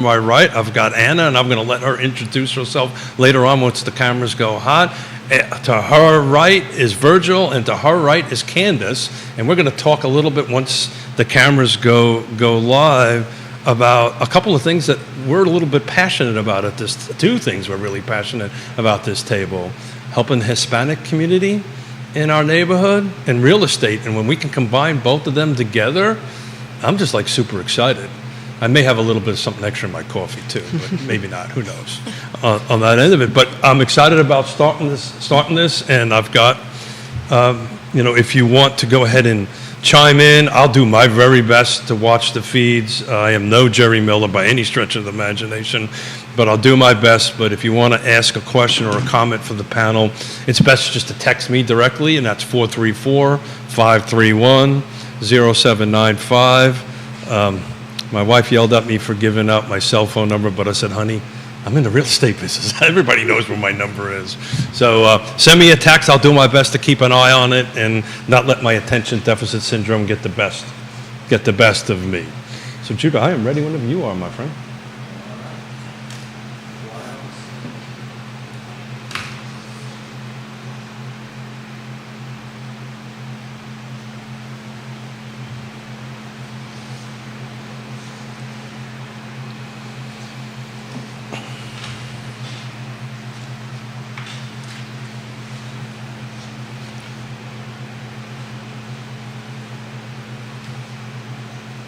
my right, I've got Anna, and I'm going to let her introduce herself later on once the cameras go hot. To her right is Virgil, and to her right is Candace, and we're going to talk a little bit once the cameras go live about a couple of things that we're a little bit passionate about at this. Two things we're really passionate about this table: helping the Hispanic community in our neighborhood and real estate. And when we can combine both of them together, I'm just like super excited. I may have a little bit of something extra in my coffee too, but maybe not. Who knows on that end of it? But I'm excited about starting this, and I've got, if you want to go ahead and chime in, I'll do my very best to watch the feeds. I am no Jerry Miller by any stretch of the imagination, but I'll do my best. But if you want to ask a question or a comment for the panel, it's best just to text me directly, and that's 434-531-0795. My wife yelled at me for giving out my cell phone number, but I said, honey, I'm in the real estate business. Everybody knows where my number is. So send me a text. I'll do my best to keep an eye on it and not let my attention deficit syndrome get the best of me. So Judah, I am ready whenever you are, my friend.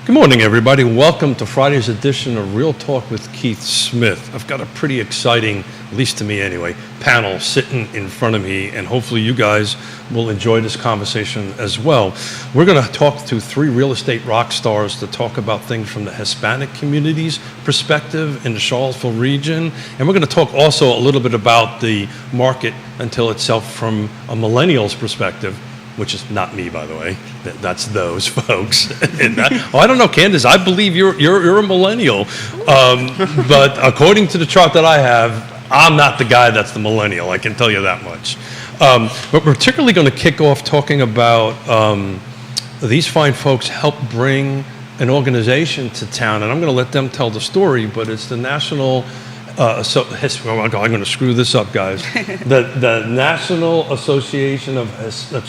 Good morning, everybody. Welcome to Friday's edition of Real Talk with Keith Smith. I've got a pretty exciting, at least to me anyway, panel sitting in front of me, and hopefully you guys will enjoy this conversation as well. We're going to talk to three real estate rock stars to talk about things from the Hispanic community's perspective in the Charlottesville region, and we're going to talk also a little bit about the market until itself from a millennial's perspective, which is not me, by the way. That's those folks. And I don't know, Candace, I believe you're a millennial. But according to the chart that I have, I'm not the guy that's the millennial. I can tell you that much. But we're particularly going to kick off talking about these fine folks help bring an organization to town. And I'm going to let them tell the story, but it's the National... I'm going to screw this up, guys. The National Association of,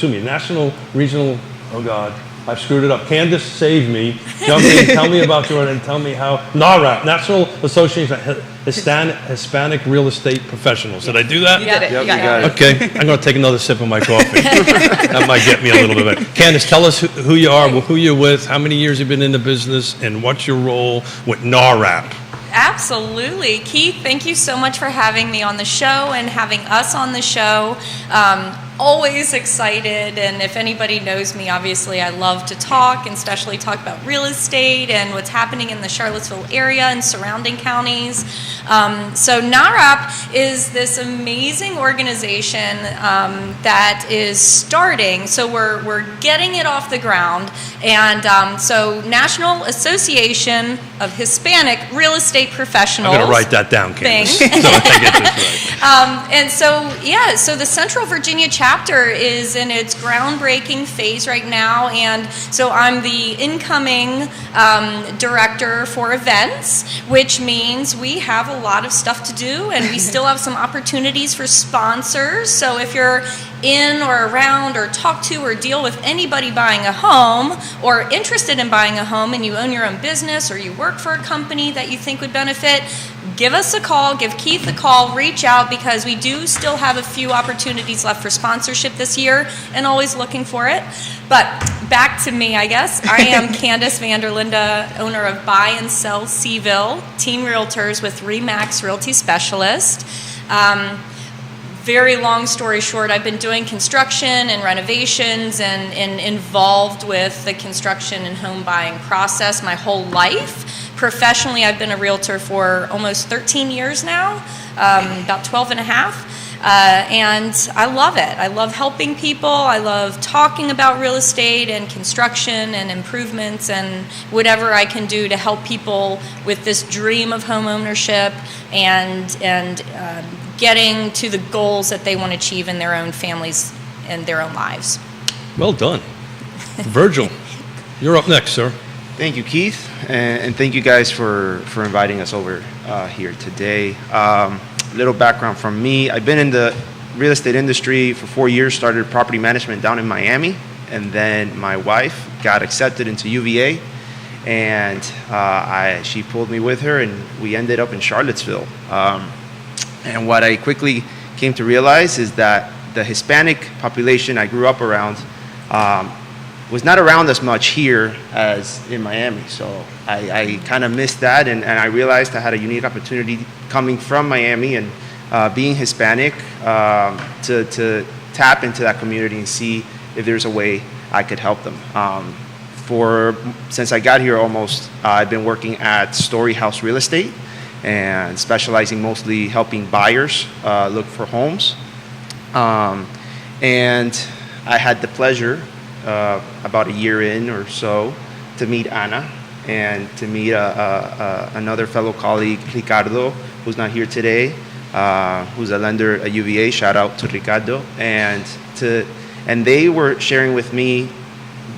National Regional, oh God, I've screwed it up. Candace, save me. Jump in, tell me about your, and tell me how, NARAP, National Association of Hispanic Real Estate Professionals. Did I do that? You did it. Yep, you got it. Okay, I'm going to take another sip of my coffee. That might get me a little bit better. Candace, tell us who you are, who you're with, how many years you've been in the business, and what's your role with NARAP? Absolutely. Keith, thank you so much for having me on the show and having us on the show. Always excited, and if anybody knows me, obviously I love to talk, and especially talk about real estate and what's happening in the Charlottesville area and surrounding counties. So NARAP is this amazing organization that is starting. So we're getting it off the ground, and so National Association of Hispanic Real Estate Professionals. I'm going to write that down, Candace. So I get this right. And so the Central Virginia chapter is in its groundbreaking phase right now, and so I'm the incoming director for events, which means we have a lot of stuff to do, and we still have some opportunities for sponsors. So if you're in or around or talk to or deal with anybody buying a home or interested in buying a home, and you own your own business or you work for a company that you think would benefit, give us a call, give Keith a call, reach out, because we do still have a few opportunities left for sponsorship this year, and always looking for it. But back to me, I guess. I am Candace Vanderlinde, owner of Buy and Sell Seville, Team Realtors with RE/MAX Realty Specialist. Very long story short, I've been doing construction and renovations and involved with the construction and home buying process my whole life. Professionally, I've been a realtor for almost 13 years now, about 12 and a half. And I love it. I love helping people. I love talking about real estate and construction and improvements and whatever I can do to help people with this dream of home ownership and getting to the goals that they want to achieve in their own families and their own lives. Well done. Virgil, you're up next, sir. Thank you, Keith, and thank you guys for inviting us over here today. Little background from me. I've been in the real estate industry for 4 years, started property management down in Miami, and then my wife got accepted into UVA, and she pulled me with her, and we ended up in Charlottesville. And what I quickly came to realize is that the Hispanic population I grew up around was not around as much here as in Miami. So I kind of missed that, and I realized I had a unique opportunity coming from Miami and being Hispanic to tap into that community and see if there's a way I could help them. Since I got here almost, I've been working at Story House Real Estate and specializing mostly helping buyers look for homes. And I had the pleasure about a year in or so to meet Ana and to meet another fellow colleague, Ricardo, who's not here today, who's a lender at UVA. Shout out to Ricardo. And they were sharing with me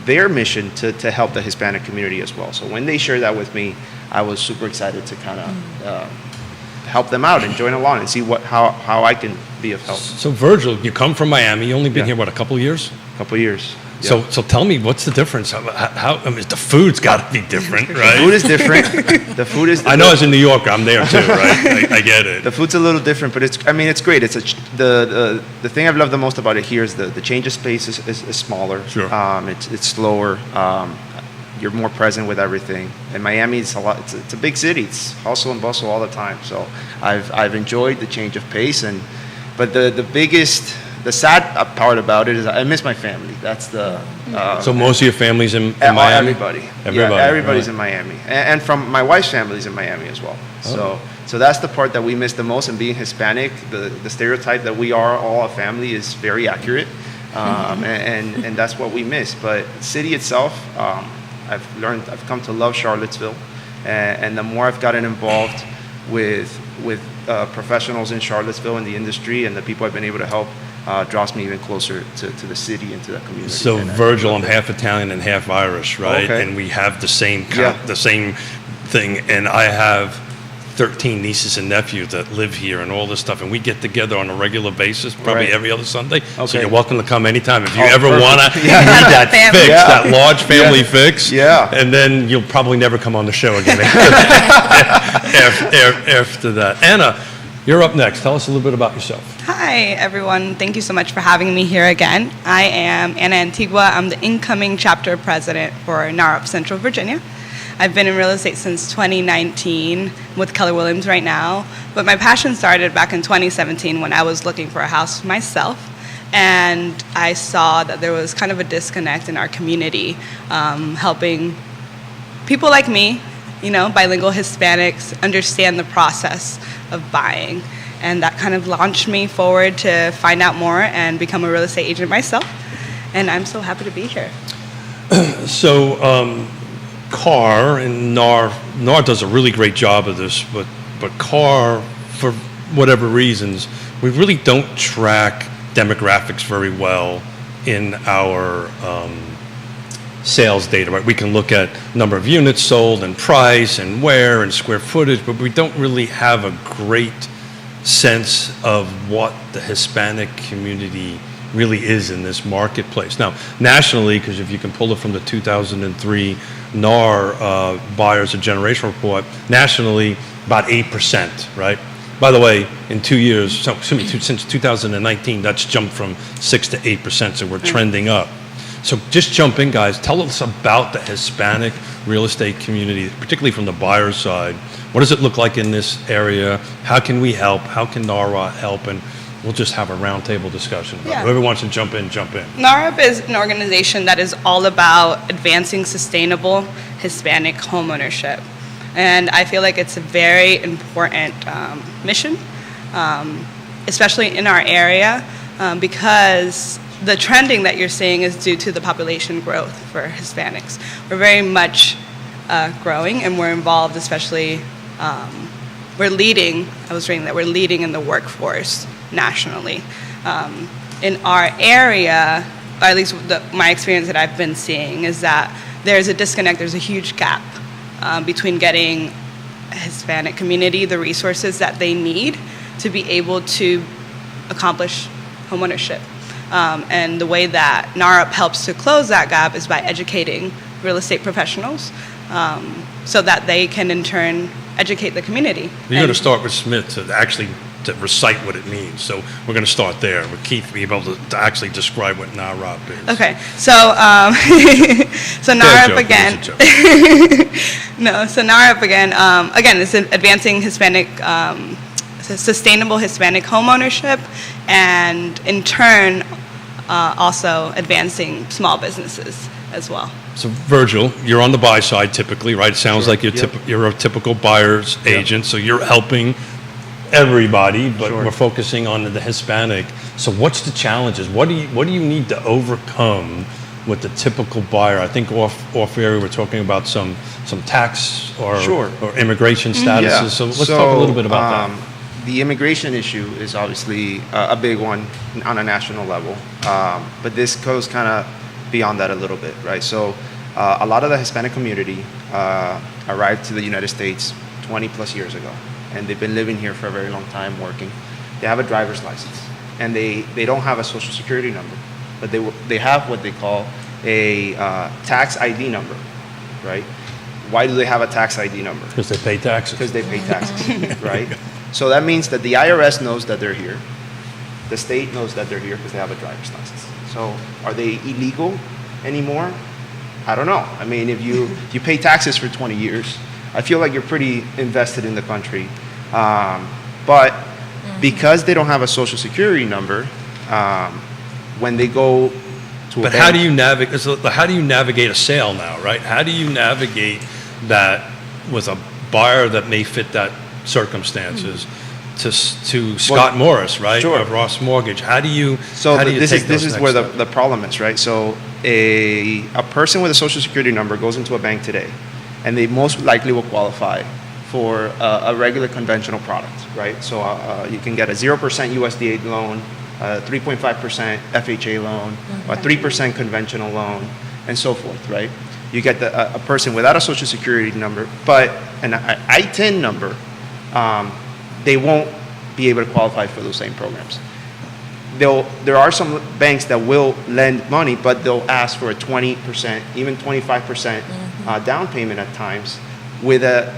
their mission to help the Hispanic community as well. So when they shared that with me, I was super excited to kind of help them out and join along and see how I can be of help. So Virgil, you come from Miami. You only been here, what, a couple of years? A couple of years. So tell me, what's the difference? How I mean, the food's got to be different, right? The food is different. The food is. I know as a New Yorker, I'm there too, right? I get it. The food's a little different, but it's great. The thing I've loved the most about it here is the change of pace is smaller. Sure. It's slower. You're more present with everything. And Miami is a lot. It's a big city. It's hustle and bustle all the time. So I've enjoyed the change of pace, but the sad part about it is I miss my family. That's the. So most of your family's in Miami? Everybody. Everybody's in Miami, and from my wife's family's in Miami as well. Oh. So that's the part that we miss the most. And being Hispanic, the stereotype that we are all a family is very accurate, and that's what we miss. But the city itself, I've come to love Charlottesville, and the more I've gotten involved with professionals in Charlottesville in the industry and the people I've been able to help, draws me even closer to the city and to the community. So Virgil, I'm half Italian and half Irish, right? Okay. And we have the same thing. And I have 13 nieces and nephews that live here and all this stuff, and we get together on a regular basis, probably every other Sunday. Okay. So you're welcome to come anytime if you ever want to need that fix, that large family fix. Yeah. And then you'll probably never come on the show again after that. Ana, you're up next. Tell us a little bit about yourself. Hi, everyone. Thank you so much for having me here again. I am Ana Antigua. I'm the incoming chapter president for NARUP Central Virginia. I've been in real estate since 2019 with Keller Williams right now, but my passion started back in 2017 when I was looking for a house myself, and I saw that there was kind of a disconnect in our community, helping people like me, bilingual Hispanics, understand the process of buying. And that kind of launched me forward to find out more and become a real estate agent myself. And I'm so happy to be here. So, CAR and NAR does a really great job of this, but CAR, for whatever reasons, we really don't track demographics very well in our sales data, right? We can look at number of units sold and price and where and square footage, but we don't really have a great sense of what the Hispanic community really is in this marketplace. Now, nationally, because if you can pull it from the 2003 NAR Buyers of Generation Report, nationally, about 8%, right? By the way, in 2 years, since 2019, that's jumped from 6 to 8%, so we're trending up. So just jump in, guys. Tell us about the Hispanic real estate community, particularly from the buyer side. What does it look like in this area? How can we help? How can NARA help? And we'll just have a roundtable discussion. Whoever wants to jump in, jump in. NARUP is an organization that is all about advancing sustainable Hispanic homeownership. And I feel like it's a very important mission, especially in our area, because the trending that you're seeing is due to the population growth for Hispanics. We're very much growing, and we're involved, especially, we're leading, I was reading that we're leading in the workforce nationally. In our area, or at least my experience that I've been seeing, is that there's a disconnect, there's a huge gap between getting Hispanic community the resources that they need to be able to accomplish homeownership. And the way that NARUP helps to close that gap is by educating real estate professionals so that they can in turn educate the community. You're going to start with Smith to recite what it means. So we're going to start there with Keith being able to actually describe what NARUP is. Okay, so so NARUP again. So NARUP again is advancing Hispanic, sustainable Hispanic homeownership, and in turn also advancing small businesses as well. So Virgil, you're on the buy side typically, right? It sounds like you're a typical buyer's agent, so you're helping everybody, but we're focusing on the Hispanic. So what's the challenges? What do you need to overcome with the typical buyer? I think off area we're talking about some tax or immigration statuses. So let's talk a little bit about that. The immigration issue is obviously a big one on a national level, but this goes kind of beyond that a little bit, right? So a lot of the Hispanic community arrived to the United States 20 plus years ago, and they've been living here for a very long time, working. They have a driver's license, and they don't have a social security number, but they have what they call a tax ID number, right? Why do they have a tax ID number? Because they pay taxes. Because they pay taxes, right? So that means that the IRS knows that they're here. The state knows that they're here because they have a driver's license. So are they illegal anymore? I don't know. I mean, if you pay taxes for 20 years, I feel like you're pretty invested in the country. But because they don't have a social security number, when they go to a bank, how do you navigate? So how do you navigate a sale now, right? How do you navigate that with a buyer that may fit that circumstances to Scott Morris, right? Sure. Of Ross Mortgage. How do you? So how do you this take is where the problem is, right? So a person with a social security number goes into a bank today, and they most likely will qualify for a regular conventional product, right? So you can get a 0% USDA loan, 3.5% FHA loan, a 3% conventional loan, and so forth, right? You get a person without a social security number, but an ITIN number, they won't be able to qualify for those same programs. There are some banks that will lend money, but they'll ask for a 20%, even 25% down payment at times with a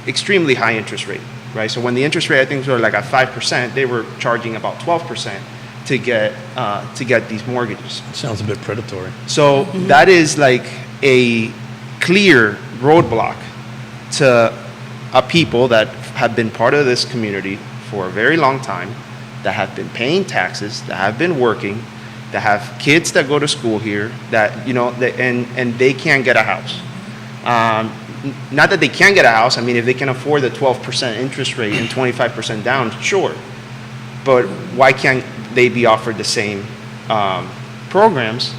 extremely high interest rate, right? So when the interest rate, I think, were like at 5%, they were charging about 12% to get these mortgages. Sounds a bit predatory. So that is like a clear roadblock to people that have been part of this community for a very long time, that have been paying taxes, that have been working, that have kids that go to school here, that and they can't get a house. Not that they can't get a house. I mean, if they can afford the 12% interest rate and 25% down, sure. But why can't they be offered the same programs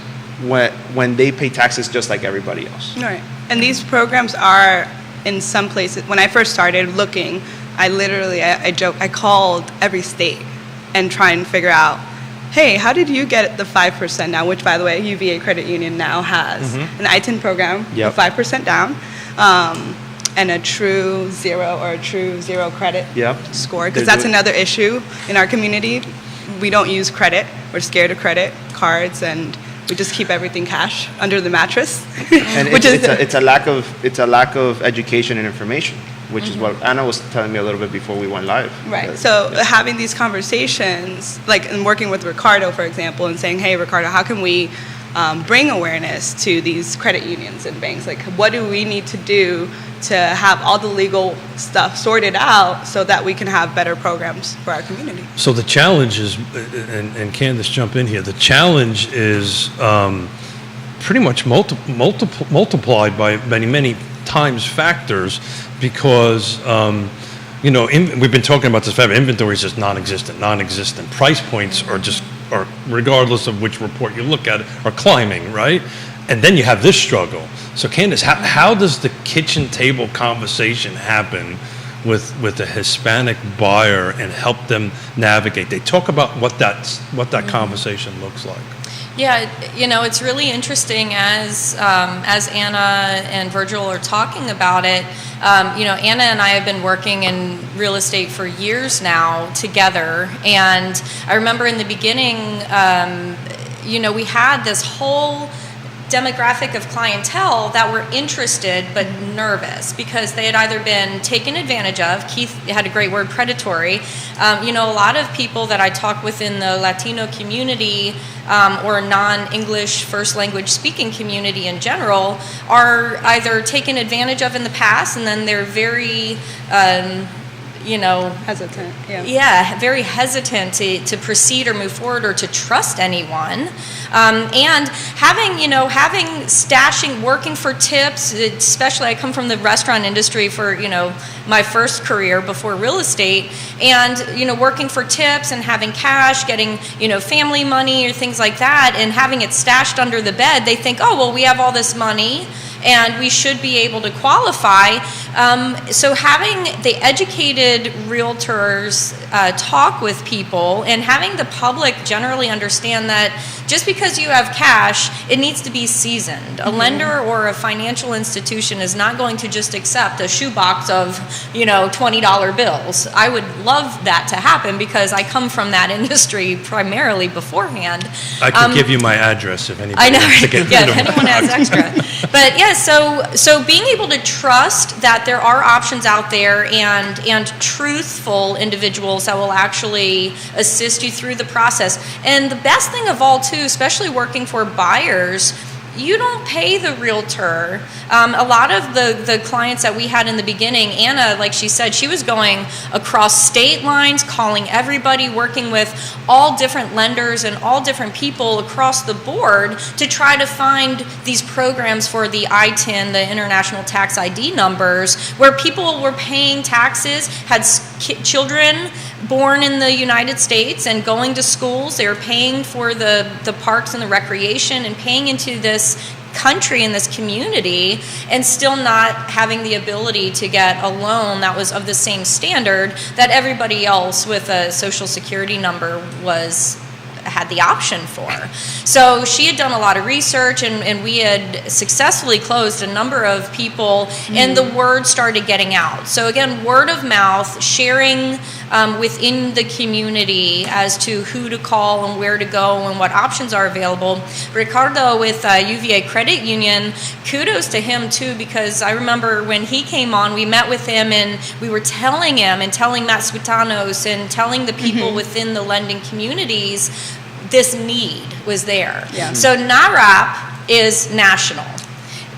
when they pay taxes just like everybody else? Right. And these programs are, in some places, when I first started looking, I called every state and try and figure out, hey, how did you get the 5% now, which, by the way, UVA Credit Union now has an ITIN program, with 5% down, and a true zero credit score, because that's another issue in our community. We don't use credit. We're scared of credit cards, and we just keep everything cash under the mattress. And it's a lack of education and information, which is what Anna was telling me a little bit before we went live. Right. So having these conversations, like in working with Ricardo, for example, and saying, hey, Ricardo, how can we bring awareness to these credit unions and banks? Like, what do we need to do to have all the legal stuff sorted out so that we can have better programs for our community? So the challenge is, and Candace, jump in here, the challenge is pretty much multiplied by many times factors, because we've been talking about this forever. Inventory is just non-existent. Price points are regardless of which report you look at, are climbing, right? And then you have this struggle. So Candace, how does the kitchen table conversation happen with a Hispanic buyer and help them navigate? They talk about what that conversation looks like. Yeah, it's really interesting as Anna and Virgil are talking about it. Anna and I have been working in real estate for years now together, and I remember in the beginning, we had this whole demographic of clientele that were interested but nervous because they had either been taken advantage of. Keith had a great word, predatory. A lot of people that I talk with in the Latino community or non-English first language speaking community in general are either taken advantage of in the past, and then they're very hesitant. Yeah, very hesitant to proceed or move forward or to trust anyone. And having stashing, working for tips, especially I come from the restaurant industry for, my first career before real estate, and, working for tips and having cash, getting, family money or things like that, and having it stashed under the bed, they think, oh, well, we have all this money and we should be able to qualify. So having the educated realtors talk with people and having the public generally understand that just because you have cash, it needs to be seasoned. A lender or a financial institution is not going to just accept a shoebox of, $20 bills. I would love that to happen because I come from that industry primarily beforehand. I could give you my address if anybody I know, wants to get yeah, rid if of anyone has extra. But yeah, so being able to trust that there are options out there and truthful individuals that will actually assist you through the process. And the best thing of all, too, especially working for buyers, you don't pay the realtor. A lot of the clients that we had in the beginning, Anna, like she said, she was going across state lines, calling everybody, working with all different lenders and all different people across the board to try to find these programs for the ITIN, the International Tax ID numbers, where people were paying taxes, had children born in the United States and going to schools. They were paying for the parks and the recreation and paying into this country and this community and still not having the ability to get a loan that was of the same standard that everybody else with a social security number had the option for. So she had done a lot of research, and we had successfully closed a number of people, and the word started getting out. So again, word of mouth, sharing within the community as to who to call and where to go and what options are available. Ricardo with UVA Credit Union, kudos to him too, because I remember when he came on, we met with him and we were telling him and telling Matt Switanos and telling the people within the lending communities this need was there. Yeah. So NARAP is national.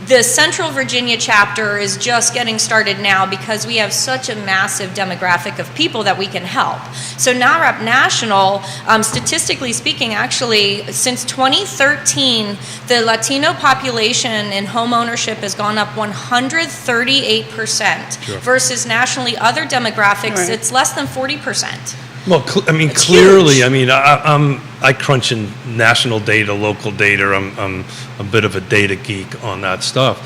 The Central Virginia chapter is just getting started now because we have such a massive demographic of people that we can help. So NARAP National, statistically speaking, actually, since 2013, the Latino population in home ownership has gone up 138%, versus nationally other demographics, it's less than 40%. Well, It's clearly, huge. I crunch in national data, local data. I'm a bit of a data geek on that stuff.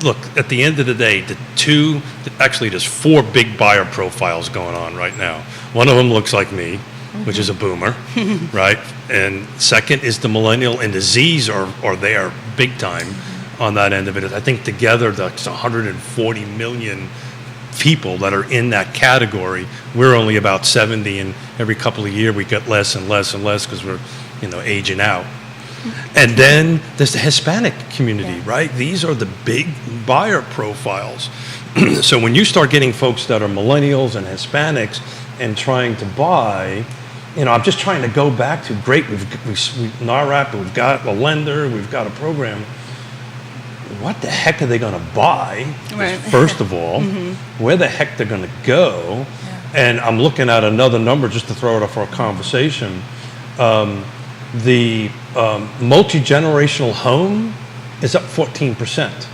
Look, at the end of the day, there's 4 big buyer profiles going on right now. One of them looks like me, which is a boomer, right? And second is the millennial, and the Zs are there big time on that end of it. I think together that's 140 million people that are in that category. We're only about 70, and every couple of years we get less and less and less because we're, aging out. And then there's the Hispanic community, right? These are the big buyer profiles. So when you start getting folks that are millennials and Hispanics and trying to buy, I'm just trying to go back to great. We've NARAP, we've got a lender, we've got a program. What the heck are they going to buy? Right. First of all, where the heck they're going to go? And I'm looking at another number just to throw it up for a conversation. The multi-generational home is up 14%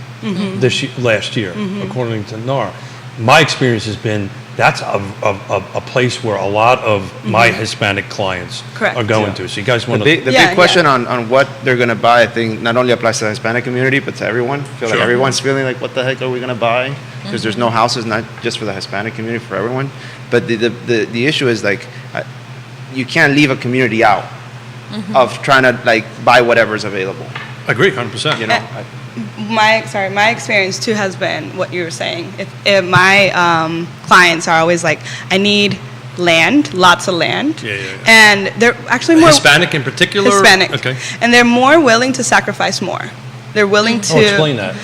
last year, according to NAR. My experience has been that's a place where a lot of my Hispanic clients Correct. are going Yeah. to. So you guys The want big, to, the Yeah, big question yeah. on what they're going to buy, I think, not only applies to the Hispanic community, but to everyone. I feel Sure. like everyone's feeling like, what the heck are we going to buy? Because there's no houses, not just for the Hispanic community, for everyone. But the issue is, like, you can't leave a community out of trying to, like, buy whatever's available. agree 100%. You know, My experience too has been what you were saying. If my clients are always like, I need land, lots of land, Yeah. and they're actually more Hispanic in particular? Hispanic, Okay. and they're more willing to sacrifice more. They're willing to. Oh, explain that.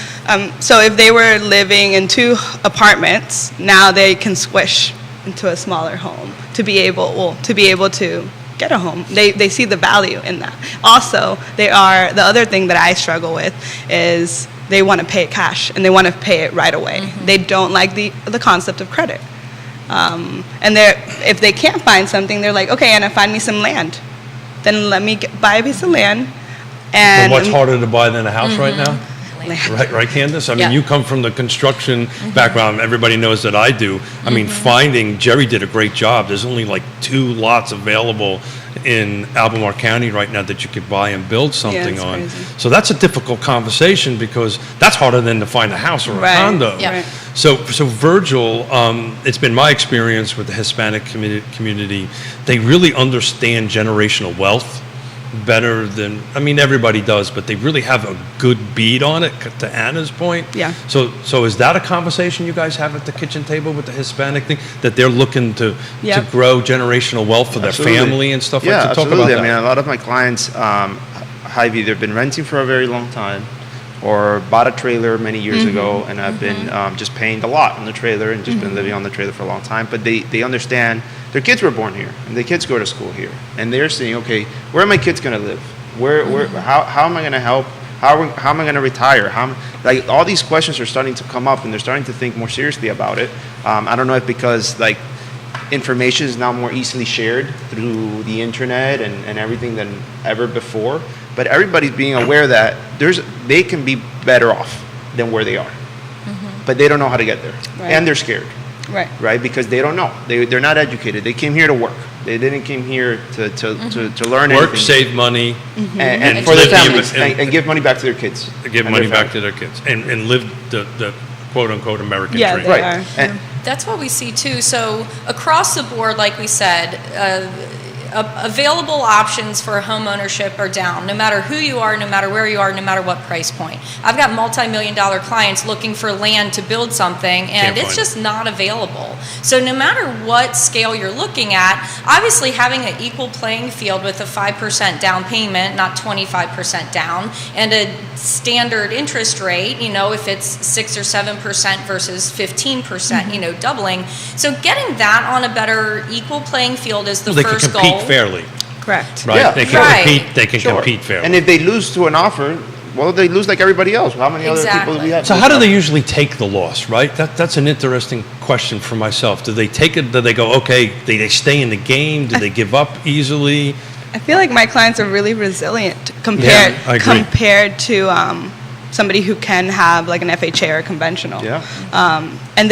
So if they were living in 2 apartments, now they can squish into a smaller home to be able to get a home. They see the value in that. Also, the other thing that I struggle with is they want to pay it cash and they want to pay it right away. They don't like the concept of credit. And if they can't find something, they're like, okay, Anna, find me some land. Then let me buy a piece of land. And And what's harder to buy than a house right now? Land. Right, Candace? I mean, Yeah. you come from the construction background. Everybody knows that I do. I mean, Jerry did a great job. There's only like 2 lots available in Albemarle County right now that you could buy and build something it's on. crazy. So that's a difficult conversation because that's harder than to find a house or a Right. condo. Yeah. Right. So Virgil, it's been my experience with the Hispanic community. They really understand generational wealth better than, I mean, everybody does, but they really have a good bead on it, to Anna's point. Yeah. So is that a conversation you guys have at the kitchen table with the Hispanic thing, that they're looking to Yep. grow generational wealth for their Absolutely. family and stuff yeah, like that? Talk absolutely. about I mean, that. a lot of my clients have either been renting for a very long time or bought a trailer many years ago and have been just paying the lot on the trailer and just been living on the trailer for a long time. But they understand their kids were born here and their kids go to school here. And they're saying, okay, where are my kids going to live? How am I going to help? How am I going to retire? Like, all these questions are starting to come up and they're starting to think more seriously about it. I don't know if because, like, information is now more easily shared through the internet and everything than ever before. But everybody's being aware that they can be better off than where they are. But they don't know how to get there. Right. And they're scared, right. right? Because they don't know. They're not educated. They came here to work. They didn't come here to learn Work, anything. save money, and And for their live the- families. and- And give money back to their kids. give and money their back to their kids, and live the quote-unquote American Yeah, dream. they Right. are. And, That's what we see too. So across the board, like we said, available options for home ownership are down, no matter who you are, no matter where you are, no matter what price point. I've got multi-million-dollar clients looking for land to build something, and Can't it's find just not available. So no matter what scale you're looking at, obviously having an equal playing field with a 5% down payment, not 25% down, and a standard interest rate, if it's 6 or 7% versus 15%, doubling. So getting that on a better equal playing field is the They can first compete goal. fairly, Correct. right? Yeah. They can Right. compete. They can Sure. compete fairly. And if they lose to an offer, well, they lose like everybody else. How many other people do we Exactly. have? So how do they usually take the loss, right? That's an interesting question for myself. Do they take it? Do they go, okay, they stay in the game? Do they give up easily? I feel like my clients are really resilient compared I agree. compared to somebody who can have like an FHA or a conventional. Yeah. And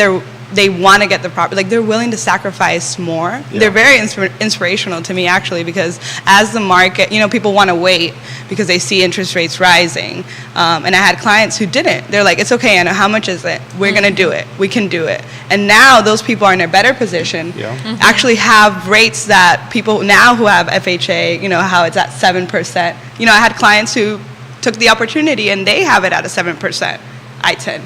they want to get the property. Like, they're willing to sacrifice more. Yeah. They're very inspirational to me, actually, because as the market, people want to wait because they see interest rates rising. And I had clients who didn't. They're like, it's okay, Anna, how much is it? We're going to do it. We can do it. And now those people are in a better position, Yeah. actually have rates that people now who have FHA, how it's at 7%. I had clients who took the opportunity and they have it at a 7% I-10.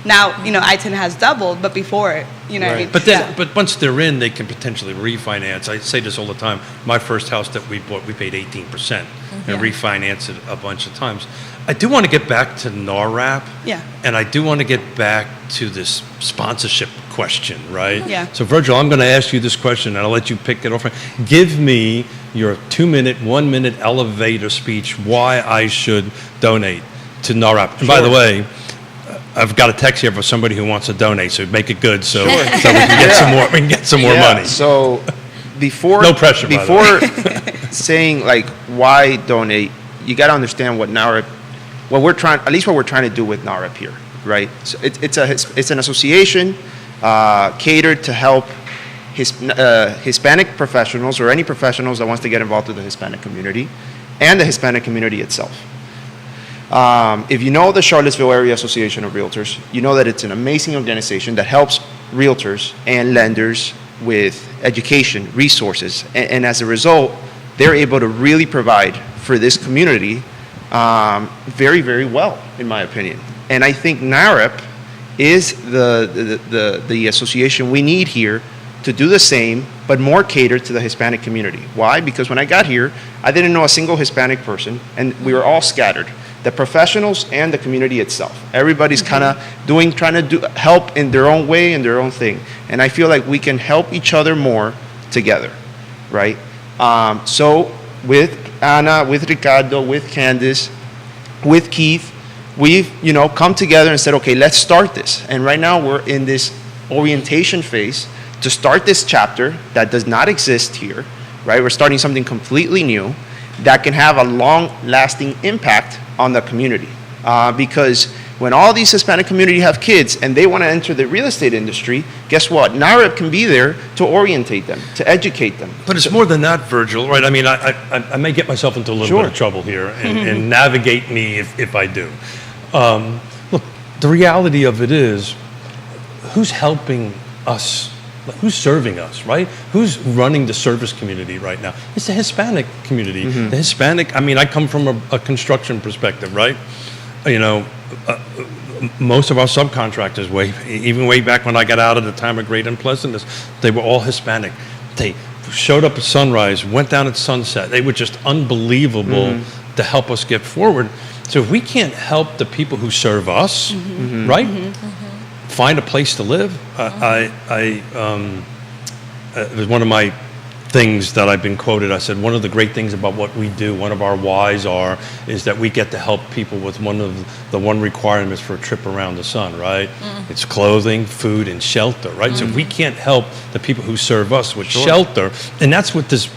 Now, I-10 has doubled, but before, what I mean? But but once they're in, they can potentially refinance. I say this all the time. My first house that we bought, we paid 18% and refinanced it a bunch of times. I do want to get back to NARAP. Yeah. And I do want to get back to this sponsorship question, right? Yeah. So Virgil, I'm going to ask you this question, and I'll let you pick it off. Give me your 2-minute, 1-minute elevator speech why I should donate to NARAP. And by the way, I've got a text here for somebody who wants to donate, so make it good so we can get some more. We can get some more money. So before No pressure, by the before saying like why donate, you got to understand what NARAP, what we're trying to do with NARAP here, right? So it's an association catered to help Hispanic professionals or any professionals that wants to get involved with the Hispanic community and the Hispanic community itself. If you know the Charlottesville Area Association of Realtors, you know that it's an amazing organization that helps realtors and lenders with education, resources, and as a result, they're able to really provide for this community very, very well, in my opinion. And I think NAREP is the association we need here to do the same, but more catered to the Hispanic community. Why? Because when I got here, I didn't know a single Hispanic person, and we were all scattered. The professionals and the community itself. Everybody's kind of trying to do help in their own way and their own thing. And I feel like we can help each other more together, right? So with Ana, with Ricardo, with Candice, with Keith, we've come together and said, okay, let's start this. And right now we're in this orientation phase to start this chapter that does not exist here, right? We're starting something completely new that can have a long-lasting impact on the community. Because when all these Hispanic community have kids and they want to enter the real estate industry, guess what? NAREP can be there to orientate them, to educate them. But it's more than that, Virgil, right? I mean, I may get myself into a little bit of trouble here, and navigate me if I do. Look, the reality of it is, who's helping us? Who's serving us, right? Who's running the service community right now? It's the Hispanic community. The Hispanic, I mean, I come from a construction perspective, right? Most of our subcontractors, even way back when I got out at the time of Great Unpleasantness, they were all Hispanic. They showed up at sunrise, went down at sunset. They were just unbelievable to help us get forward. So if we can't help the people who serve us, right? Find a place to live. It was one of my things that I've been quoted. I said, one of the great things about what we do, one of our whys is that we get to help people with one of the requirements for a trip around the sun, right? It's clothing, food, and shelter, right? So if we can't help the people who serve us with shelter, and that's what this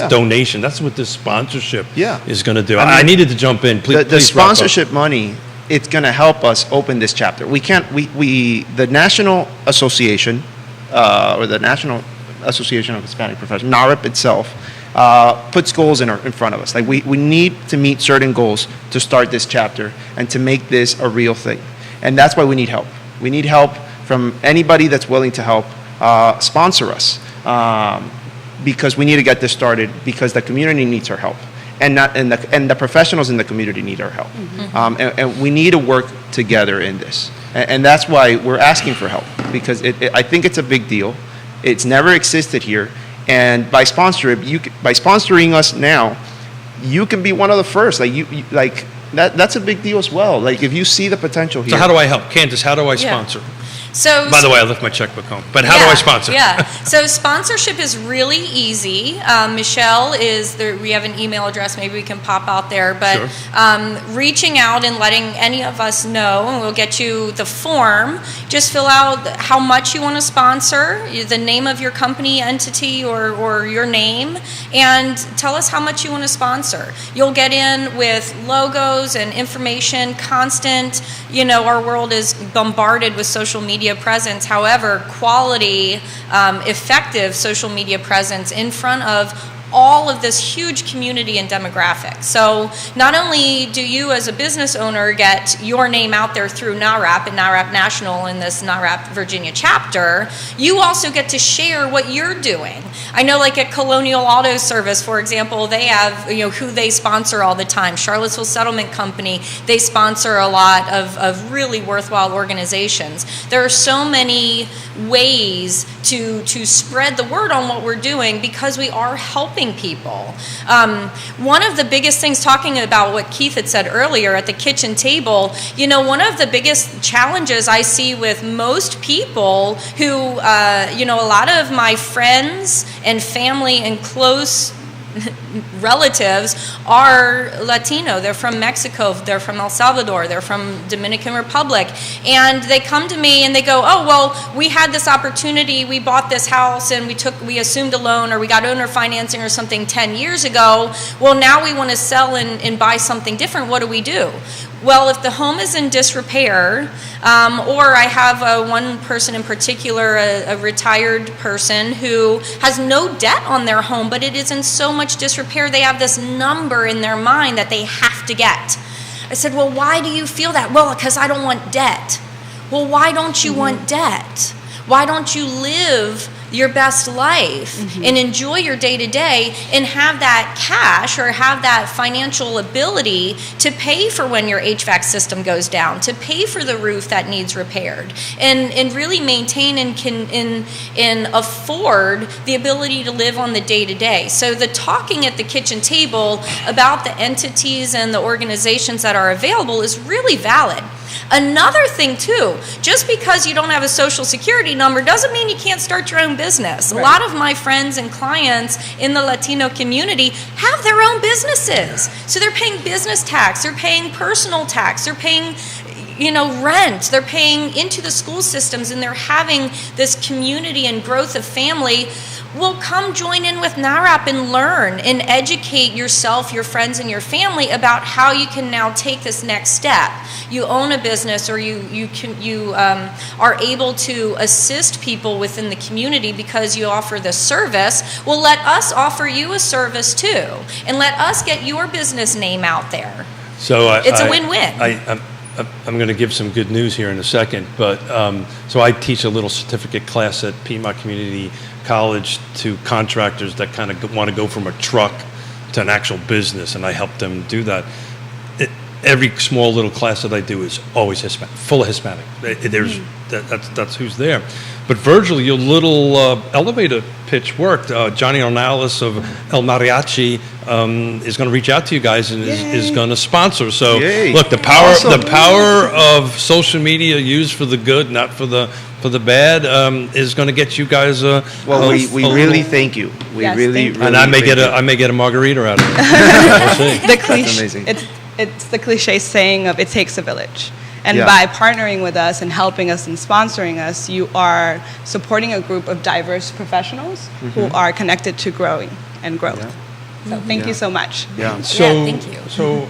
donation, that's what this sponsorship is going to do. I needed to jump in. Please, the sponsorship money, it's going to help us open this chapter. The National Association, or the National Association of Hispanic Professionals, NAREP itself, puts goals in front of us. Like we need to meet certain goals to start this chapter and to make this a real thing. And that's why we need help. We need help from anybody that's willing to help sponsor us, because we need to get this started, because the community needs our help. And the professionals in the community need our help. And we need to work together in this. And that's why we're asking for help, because I think it's a big deal. It's never existed here. And by sponsoring us now, you can be one of the first. That's a big deal as well. Like if you see the potential here. So how do I help? Candice, how do I sponsor? So, by the way, I left my checkbook home. But how do I sponsor? So sponsorship is really easy. Michelle is there. We have an email address. Maybe we can pop out there. But reaching out and letting any of us know, and we'll get you the form. Just fill out how much you want to sponsor, the name of your company, entity, or your name, and tell us how much you want to sponsor. You'll get in with logos and information, constant. Our world is bombarded with social media presence. However, quality, effective social media presence in front of all of this huge community and demographic. So not only do you as a business owner get your name out there through NAREP and NAREP National in this NAREP Virginia chapter, you also get to share what you're doing. I know like at Colonial Auto Service, for example, they have who they sponsor all the time. Charlottesville Settlement Company, they sponsor a lot of really worthwhile organizations. There are so many ways to spread the word on what we're doing because we are helping people. One of the biggest things, talking about what Keith had said earlier at the kitchen table, one of the biggest challenges I see with most people who, a lot of my friends and family and close relatives are Latino. They're from Mexico, they're from El Salvador, they're from Dominican Republic, and they come to me and they go, oh, well, we had this opportunity, we bought this house and we assumed a loan, or we got owner financing or something 10 years ago. Well, now we want to sell and buy something different. What do? Well, if the home is in disrepair, or I have one person in particular, a retired person who has no debt on their home, but it is in so much disrepair, they have this number in their mind that they have to get. I said, well, why do you feel that? Well, because I don't want debt. Well, why don't you want debt? Why don't you live your best life and enjoy your day-to-day and have that cash or have that financial ability to pay for when your HVAC system goes down, to pay for the roof that needs repaired, and really maintain and afford the ability to live on the day-to-day. So the talking at the kitchen table about the entities and the organizations that are available is really valid. Another thing too, just because you don't have a social security number doesn't mean you can't start your own business. Right. A lot of my friends and clients in the Latino community have their own businesses. So they're paying business tax, they're paying personal tax, they're paying rent, they're paying into the school systems, and they're having this community and growth of family. Well, come join in with NARAP and learn and educate yourself, your friends, and your family about how you can now take this next step. You own a business, or you are able to assist people within the community because you offer this service. Well, let us offer you a service too, and let us get your business name out there. So it's a win-win. I'm going to give some good news here in a second, but so I teach a little certificate class at Piedmont Community College to contractors that kind of want to go from a truck to an actual business, and I help them do that. Every small little class that I do is always Hispanic, full of Hispanic. That's who's there. But Virgil, your little elevator pitch worked. Johnny Ornalis of El Mariachi is going to reach out to you guys and is going to sponsor. So look, the power of social media used for the good, not for the bad, is going to get you guys. We really thank you. We really and I may get a margarita out of it. We'll see. The cliche, amazing. It's the cliche saying of it takes a village. And by partnering with us and helping us and sponsoring us, you are supporting a group of diverse professionals who are connected to growing and growth. Yeah. So thank you so much. Yeah. Thank you. So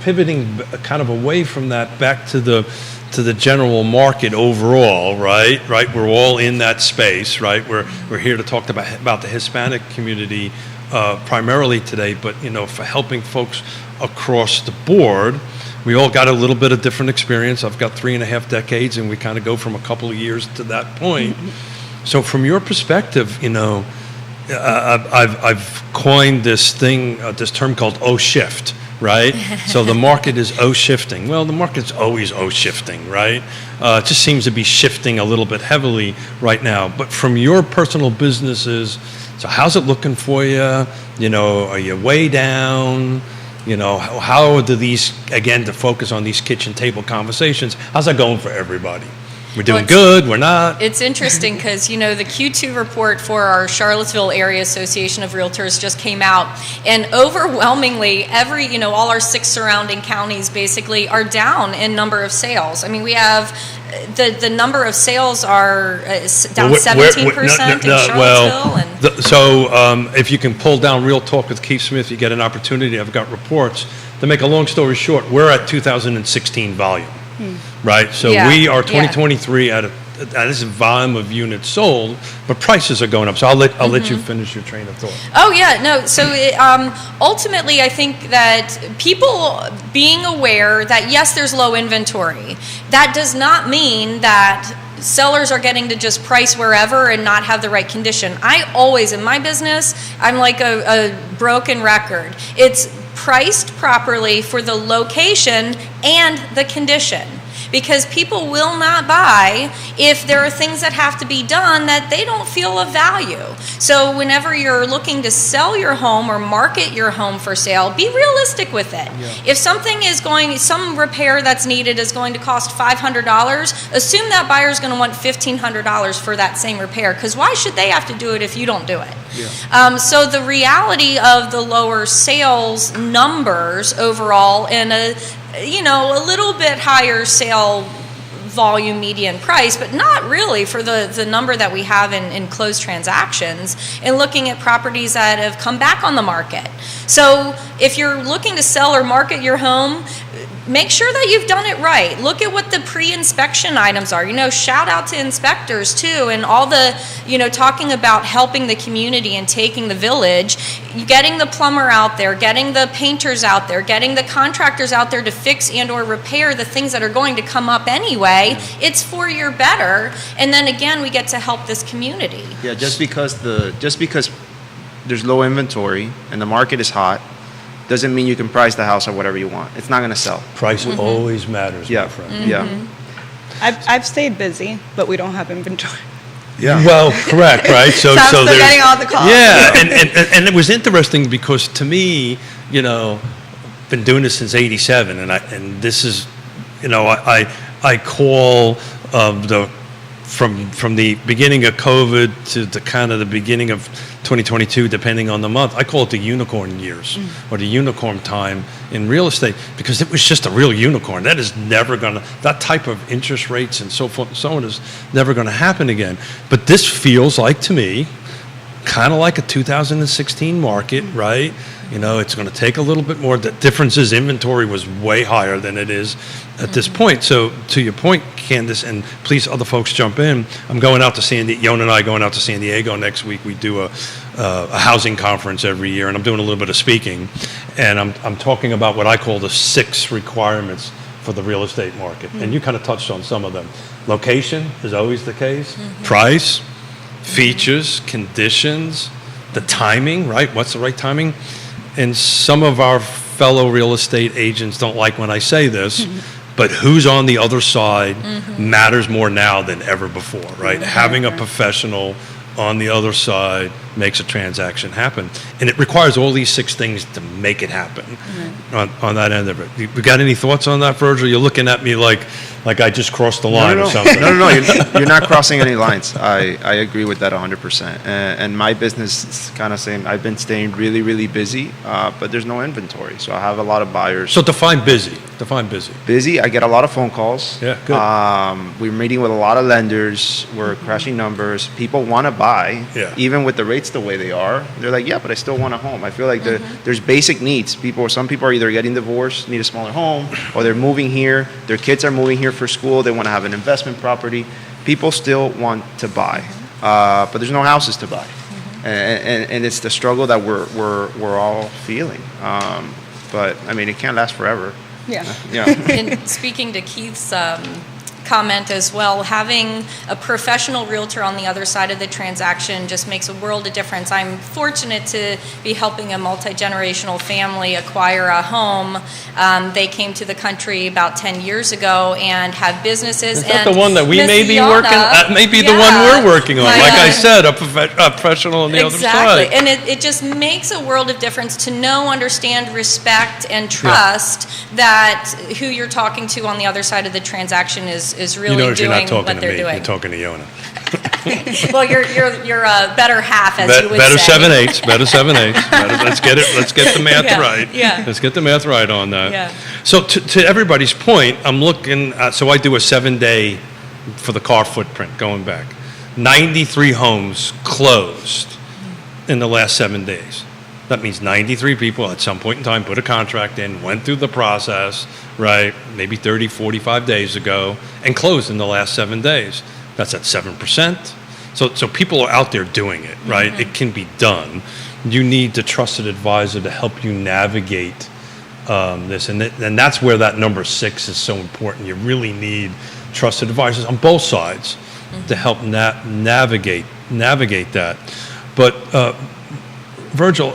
pivoting kind of away from that back to the general market overall, right? We're all in that space, right? We're here to talk about the Hispanic community primarily today, but for helping folks across the board. We all got a little bit of different experience. I've got 3.5 decades, and we kind of go from a couple of years to that point. So from your perspective, I've coined this term called O-shift, right? So the market is O-shifting. Well, the market's always O-shifting, right? It just seems to be shifting a little bit heavily right now. But from your personal businesses, so how's it looking for you? Are you way down? How do these, again, to focus on these kitchen table conversations, how's that going for everybody? We're doing good, we're not. It's interesting because, the Q2 report for our Charlottesville Area Association of Realtors just came out, and overwhelmingly, all our 6 surrounding counties basically are down in number of sales. I mean, we have the number of sales are down 17% in Charlottesville. So if you can pull down Real Talk with Keith Smith, you get an opportunity. I've got reports. To make a long story short, we're at 2016 volume, right? So we are 2023 at this volume of units sold, but prices are going up. So I'll let you finish your train of thought. Oh yeah, no. So ultimately, I think that people being aware that yes, there's low inventory. That does not mean that sellers are getting to just price wherever and not have the right condition. I always, in my business, I'm like a broken record. It's priced properly for the location and the condition. Because people will not buy if there are things that have to be done that they don't feel of value. So whenever you're looking to sell your home or market your home for sale, be realistic with it. Yeah. If some repair that's needed is going to cost $500, assume that buyer is going to want $1,500 for that same repair, because why should they have to do it if you don't do it? Yeah. So the reality of the lower sales numbers overall and a little bit higher sale volume median price, but not really for the number that we have in closed transactions, and looking at properties that have come back on the market. So if you're looking to sell or market your home, make sure that you've done it right. Look at what the pre-inspection items are. Shout out to inspectors too, and all the, talking about helping the community and taking the village, getting the plumber out there, getting the painters out there, getting the contractors out there to fix and or repair the things that are going to come up anyway. It's for your better. And then again, we get to help this community. Yeah, just because there's low inventory and the market is hot doesn't mean you can price the house at whatever you want. It's not going to sell. Price always matters, my Yeah, friend. yeah. I've stayed busy, but we don't have inventory. Yeah. Well, correct, right? So I'm still there's- getting all the calls. Yeah, and it was interesting because to me, been doing this since '87, and this is, I call from the beginning of COVID to the kind of the beginning of 2022, depending on the month, I call it the unicorn years or the unicorn time in real estate, because it was just a real unicorn. That is never that type of interest rates and so forth and so on is never going to happen again. But this feels like, to me, kind of like a 2016 market, right? It's going to take a little bit more. The difference is inventory was way higher than it is at this point. So to your point, Candace, and please other folks jump in, I'm going out to Yona and I going out to San Diego next week. We do a housing conference every year, and I'm doing a little bit of speaking. And I'm talking about what I call the 6 requirements for the real estate market. And you kind of touched on some of them. Location is always the case. Price, features, conditions, the timing, right? What's the right timing? And some of our fellow real estate agents don't like when I say this, but who's on the other side matters more now than ever before, right? Having a professional on the other side makes a transaction happen. And it requires all these 6 things to make it happen on that end of it. You got any thoughts on that, Virgil? You're looking at me like I just crossed the line or something. No, you're not crossing any lines. I agree with that 100%. And my business is kind of same. I've been staying really, really busy, but there's no inventory. So I have a lot of buyers. So define busy. Define busy. Busy, I get a lot of phone calls. Yeah, good. We're meeting with a lot of lenders. We're crashing numbers. People want to buy, even with the rates the way they are. They're like, yeah, but I still want a home. I feel like there's basic needs. Some people are either getting divorced, need a smaller home, or they're moving here. Their kids are moving here for school. They want to have an investment property. People still want to buy, but there's no houses to buy, and it's the struggle that we're all feeling. But I mean, it can't last forever. Yeah. And speaking to Keith's comment as well, having a professional realtor on the other side of the transaction just makes a world of difference. I'm fortunate to be helping a multi-generational family acquire a home. They came to the country about 10 years ago and have businesses. Is that the one that we may be working? That may be the one we're working on. Like I said, a professional on the other side. Exactly, and it just makes a world of difference to know, understand, respect, and trust that who you're talking to on the other side of the transaction is really doing what they're doing. You're talking to Yona. Well, you're a better half, as you would better say. 7/8. Better 7/8. Let's get it. Let's get the math right. Yeah. Let's get the math right on that. Yeah. So to everybody's point, I'm looking. So I do a 7-day for the car footprint going back. 93 homes closed in the last 7 days. That means 93 people at some point in time put a contract in, went through the process, right, maybe 30, 45 days ago, and closed in the last 7 days. That's at 7%. So people are out there doing it, right? It can be done. You need the trusted advisor to help you navigate this. And that's where that number 6 is so important. You really need trusted advisors on both sides to help navigate that. But Virgil,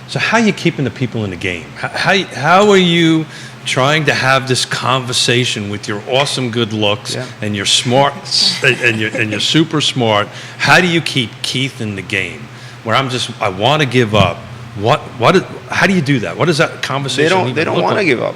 so how are you keeping the people in the game? How are you trying to have this conversation with your awesome good looks and your smart and you're super smart? How do you keep Keith in the game? Where I want to give up. How do you do that? What is that conversation? They don't want to give up.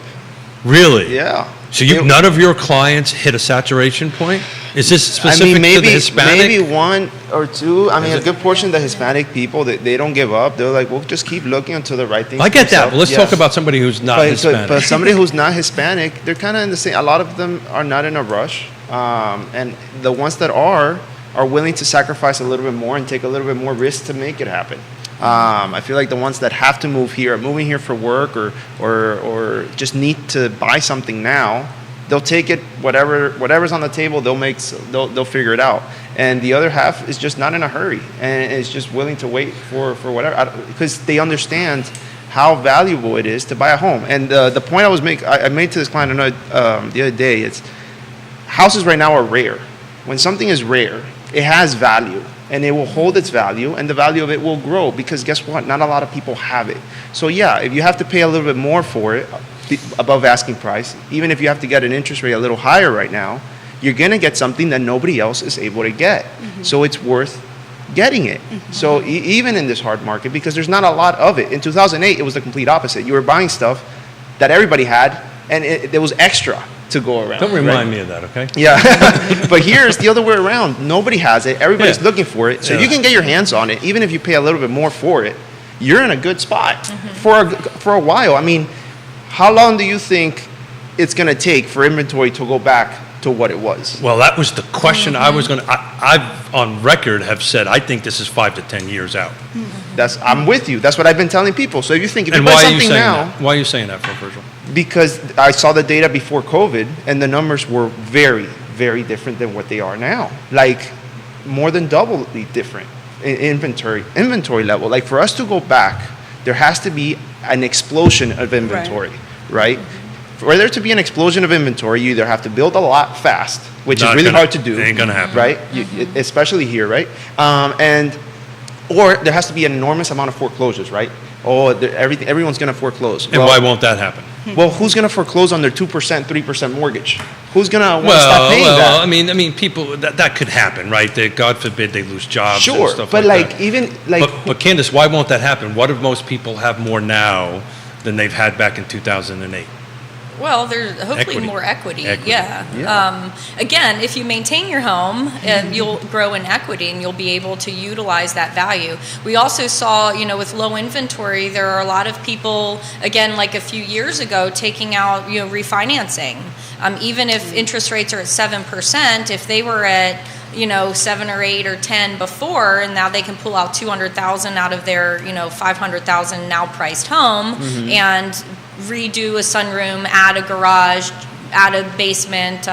Really? Yeah. So none of your clients hit a saturation point? Is this specific to the Hispanic? Maybe 1 or 2. I mean, a good portion of the Hispanic people, they don't give up. They're like, we'll just keep looking until the right thing. I get that. But let's talk about somebody who's not Hispanic. But somebody who's not Hispanic, they're kind of in the same. A lot of them are not in a rush, and the ones that are willing to sacrifice a little bit more and take a little bit more risk to make it happen. I feel like the ones that have to move here, are moving here for work or just need to buy something now, they'll take it, whatever's on the table, they'll figure it out. And the other half is just not in a hurry and is just willing to wait for whatever, because they understand how valuable it is to buy a home. And the point I made to this client the other day, it's houses right now are rare. When something is rare, it has value, and it will hold its value, and the value of it will grow, because guess what? Not a lot of people have it. So yeah, if you have to pay a little bit more for it, above asking price, even if you have to get an interest rate a little higher right now, you're going to get something that nobody else is able to get. So it's worth getting it. So even in this hard market, because there's not a lot of it. In 2008, it was the complete opposite. You were buying stuff that everybody had, and there was extra to go around. Don't remind me of that, okay? Yeah. But here it's the other way around. Nobody has it. Everybody's looking for it. So you can get your hands on it, even if you pay a little bit more for it. You're in a good spot for a while. I mean, how long do you think it's going to take for inventory to go back to what it was? Well, that was the question I was going to. I've on record have said I think this is 5 to 10 years out. I'm with you. That's what I've been telling people. So if you And buy why are you something saying now, that? Why are you saying that, Virgil? because I saw the data before COVID, and the numbers were very, very different than what they are now. Like more than doubly different in inventory level. Like for us to go back, there has to be an explosion of inventory, right? For there to be an explosion of inventory, you either have to build a lot fast, which is really hard to do. It ain't gonna happen, right? Especially here, right? Or there has to be an enormous amount of foreclosures, right? Everyone's going to foreclose. And why won't that happen? Well, who's going to foreclose on their 2%, 3% mortgage? Who's going to want to stop paying that? I mean, people that could happen, right? God forbid they lose jobs. Sure, and stuff but like that. even like. But Candace, why won't that happen? What if most people have more now than they've had back in 2008? Well, there's hopefully Equity. more equity. Equity. Yeah. Again, if you maintain your home, you'll grow in equity and you'll be able to utilize that value. We also saw, with low inventory, there are a lot of people, again, like a few years ago, taking out, refinancing. Even if interest rates are at 7%, if they were at 7 or 8 or 10 before, and now they can pull out $200,000 out of their, $500,000 now priced home and redo a sunroom, add a garage, add a basement,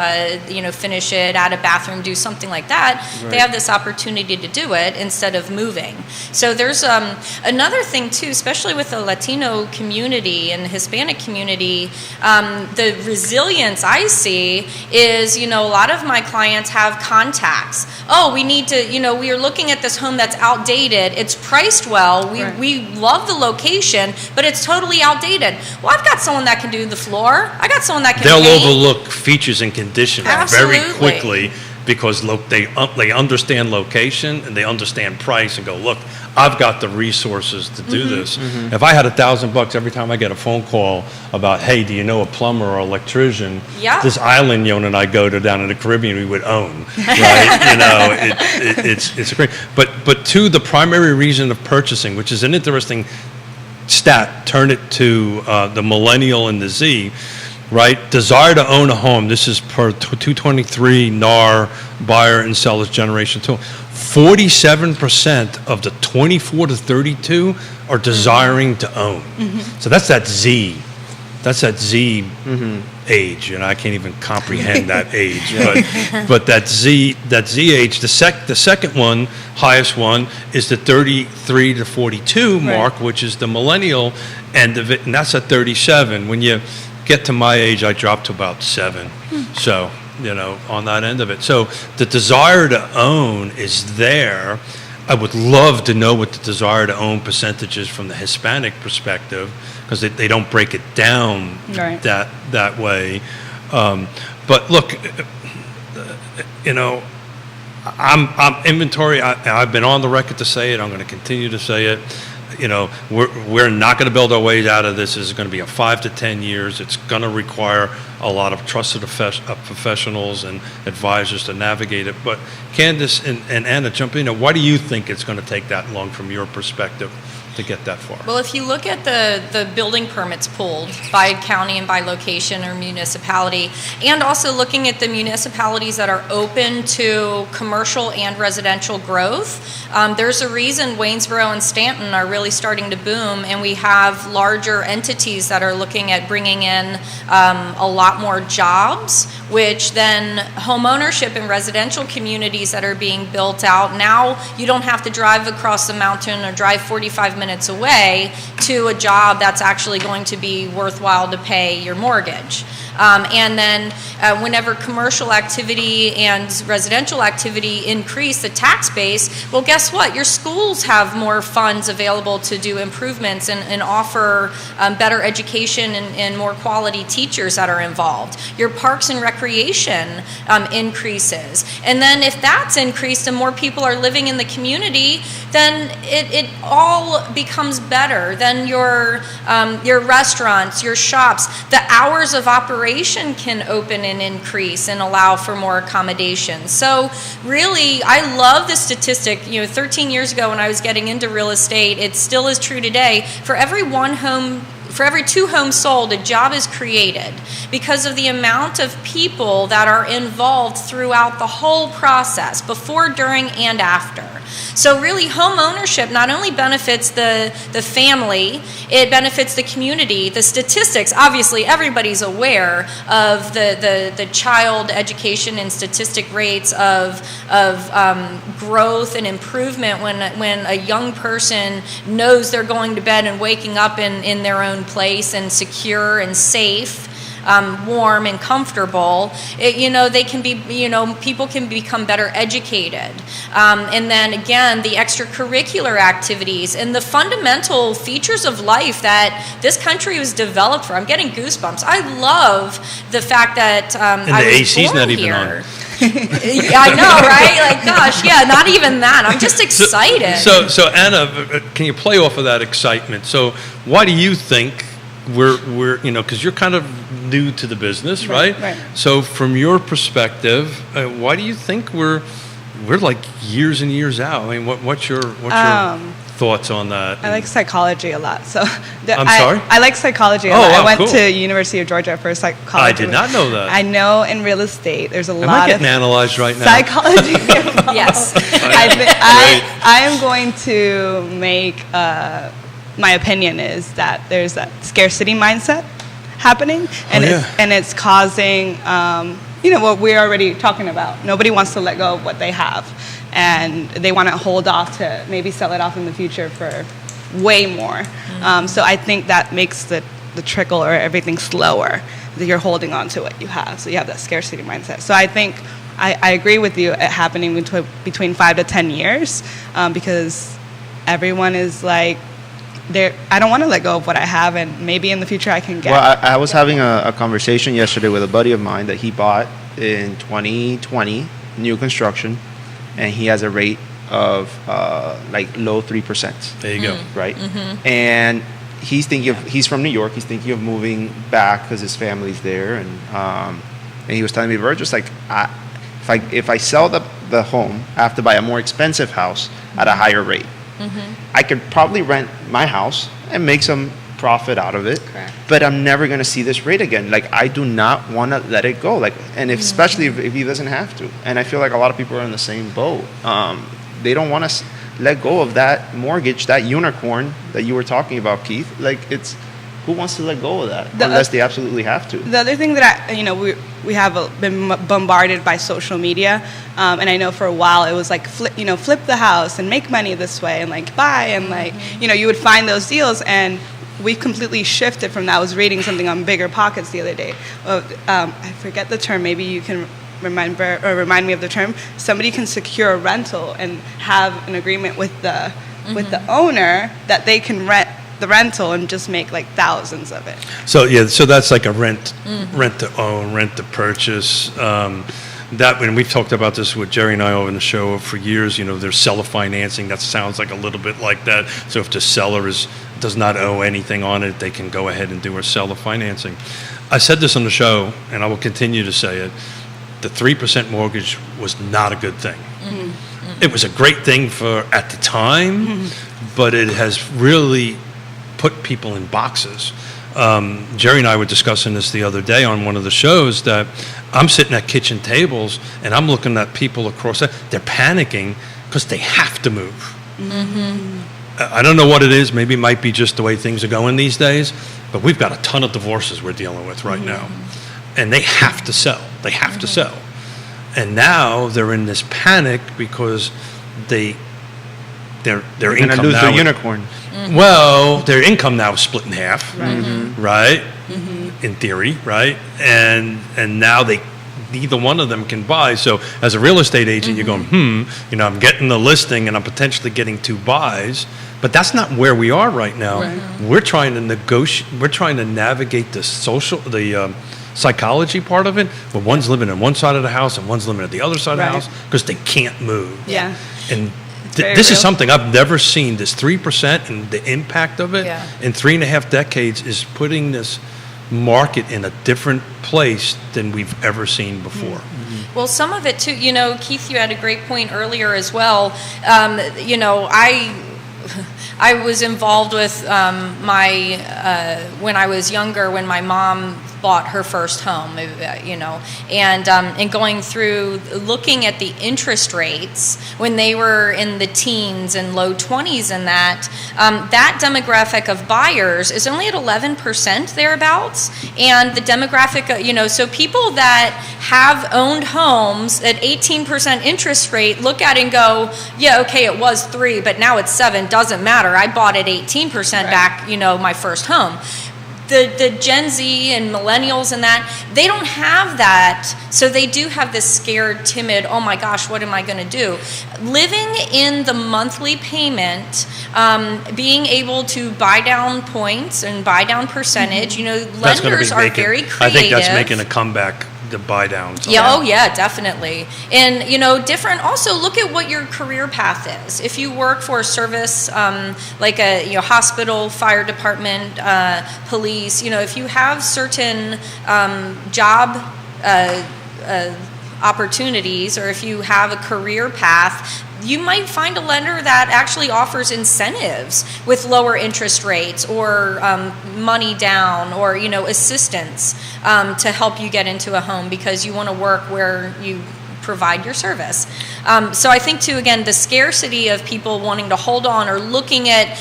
finish it, add a bathroom, do something like that. Right. They have this opportunity to do it instead of moving. So there's another thing too, especially with the Latino community and the Hispanic community, the resilience I see is, a lot of my clients have contacts. Oh, we need to, we are looking at this home that's outdated. It's priced well. We love the location, but it's totally outdated. Well, I've got someone that can do the floor. I got someone that can paint. Overlook features and conditions very quickly because they understand location and they understand price and go, look, I've got the resources to do this. If I had $1,000 every time I get a phone call about, hey, do you know a plumber or electrician? Yeah. This island Yon and I go to down in the Caribbean, we would own, right? It's great. But to the primary reason of purchasing, which is an interesting stat, turn it to the millennial and the Z. Right, desire to own a home. This is per 223 NAR buyer and sellers generation tool. 47% of the 24 to 32 are desiring to own. So that's that Z. That's that Z age, and I can't even comprehend that age. But that Z age. The second one, highest one, is the 33 to 42 mark, which is the millennial end of it, and that's at 37. When you get to my age, I dropped to about 7. So, on that end of it. So the desire to own is there. I would love to know what the desire to own percentage is from the Hispanic perspective, because they don't break it down that way. But look, I'm inventory. I've been on the record to say it. I'm going to continue to say it. We're not going to build our ways out of this. It's going to be a 5 to 10 years. It's going to require a lot of trusted professionals and advisors to navigate it. But Candace and Anna, jump in. Why do you think it's going to take that long from your perspective to get that far? Well, if you look at the building permits pulled by county and by location or municipality, and also looking at the municipalities that are open to commercial and residential growth, there's a reason Waynesboro and Stanton are really starting to boom, and we have larger entities that are looking at bringing in a lot more jobs, which then home ownership in residential communities that are being built out. Now you don't have to drive across the mountain or drive 45 minutes away to a job that's actually going to be worthwhile to pay your mortgage. And then whenever commercial activity and residential activity increase the tax base, well, guess what? Your schools have more funds available to do improvements and offer better education and more quality teachers that are involved. Your parks and recreation increases. And then if that's increased and more people are living in the community, then it all becomes better. Then your restaurants, your shops, the hours of operation can open and increase and allow for more accommodations. So really, I love the statistic. 13 years ago when I was getting into real estate, it still is true today. For every two homes sold, a job is created because of the amount of people that are involved throughout the whole process, before, during, and after. So really, home ownership not only benefits the family, it benefits the community. The statistics, obviously, everybody's aware of the child education and statistic rates of growth and improvement when a young person knows they're going to bed and waking up in their own place and secure and safe. Warm and comfortable, they can be, people can become better educated. And then again, the extracurricular activities and the fundamental features of life that this country was developed for. I'm getting goosebumps. I love the fact that and I the was AC's born not even here. on. I know, right? Like, gosh, yeah, not even that. I'm just excited. So Anna, can you play off of that excitement? So why do you think we're because you're kind of new to the business, right? Right. So from your perspective, why do you think we're like years and years out? I mean, what's your thoughts on that? I like psychology a lot. So I'm sorry? I like psychology a Oh, lot. wow, I went cool. to University of Georgia for psychology. I did not know that. I know in real estate there's a Am I lot of getting analyzed right now? psychology involved. Yes. I am going to make my opinion is that there's that scarcity mindset happening, and it's causing what we're already talking about. Nobody wants to let go of what they have, and they want to hold off to maybe sell it off in the future for way more. So I think that makes the trickle or everything slower, that you're holding on to what you have. So you have that scarcity mindset. So I think I agree with you, it happening between 5 to 10 years, because everyone is like, I don't want to let go of what I have, and maybe in the future I can get. Well, I was having a conversation yesterday with a buddy of mine that he bought in 2020, new construction, and he has a rate of like low 3%. There you go. Right? Mm-hmm. And he's from New York. He's thinking of moving back because his family's there, and he was telling me, Virgil, like, if I sell the home, I have to buy a more expensive house at a higher rate. Mm-hmm. I could probably rent my house and make some profit out of it. Correct. But I'm never going to see this rate again. Like, I do not want to let it go. Like, and especially if he doesn't have to. And I feel like a lot of people are in the same boat. They don't want to let go of that mortgage, that unicorn that you were talking about, Keith. Like, who wants to let go of that unless they absolutely have to? The other thing that we have been bombarded by social media, and I know for a while it was like flip the house and make money this way, and like buy, and like you would find those deals, and we completely shifted from that. I was reading something on Bigger Pockets the other day. I forget the term. Maybe you can remind me of the term. Somebody can secure a rental and have an agreement with the owner that they can rent the rental and just make like thousands of it. So that's like a rent to own, rent to purchase. That when we've talked about this with Jerry and I over in the show for years, there's seller financing. That sounds like a little bit like that. So if the seller does not owe anything on it, they can go ahead and do a seller financing. I said this on the show, and I will continue to say it. The 3% mortgage was not a good thing. It was a great thing for at the time, but it has really put people in boxes. Jerry and I were discussing this the other day on one of the shows, that I'm sitting at kitchen tables and I'm looking at people across that, they're panicking because they have to move. I don't know what it is. Maybe it might be just the way things are going these days, but we've got a ton of divorces we're dealing with right now, and they have to sell. They have to sell. And now they're in this panic because their They're going income to lose now their unicorn. well, their income now is split in half, right? In theory, right? And now neither one of them can buy. So as a real estate agent, you're going, I'm getting the listing and I'm potentially getting 2 buys, but that's not where we are right now. We're trying to negotiate. We're trying to navigate the psychology part of it, but one's living on one side of the house and one's living at the other side of the house because they can't move. Yeah. And very this real. is something I've never seen. This 3% and the impact of it in 3.5 decades is putting this market in a different place than we've ever seen before. Well, some of it too, Keith, you had a great point earlier as well. I was involved with when I was younger, when my mom bought her first home, and going through looking at the interest rates when they were in the teens and low 20s, and that demographic of buyers is only at 11% thereabouts, and the demographic, so people that have owned homes at 18% interest rate look at it and go, yeah, okay, it was 3, but now it's 7, doesn't matter. I bought at 18% back, my first home. The Gen Z and millennials and that, they don't have that. So they do have this scared, timid, oh my gosh, what am I going to do? Living in the monthly payment, being able to buy down points and buy down percentage, lenders are very creative. I think that's making a comeback, the buy downs. Yeah, oh yeah, definitely. And different. Also, look at what your career path is. If you work for a service like a hospital, fire department, police, if you have certain job opportunities, or if you have a career path, you might find a lender that actually offers incentives with lower interest rates, or money down, or assistance to help you get into a home because you want to work where you provide your service. So I think too, again, the scarcity of people wanting to hold on, or looking at,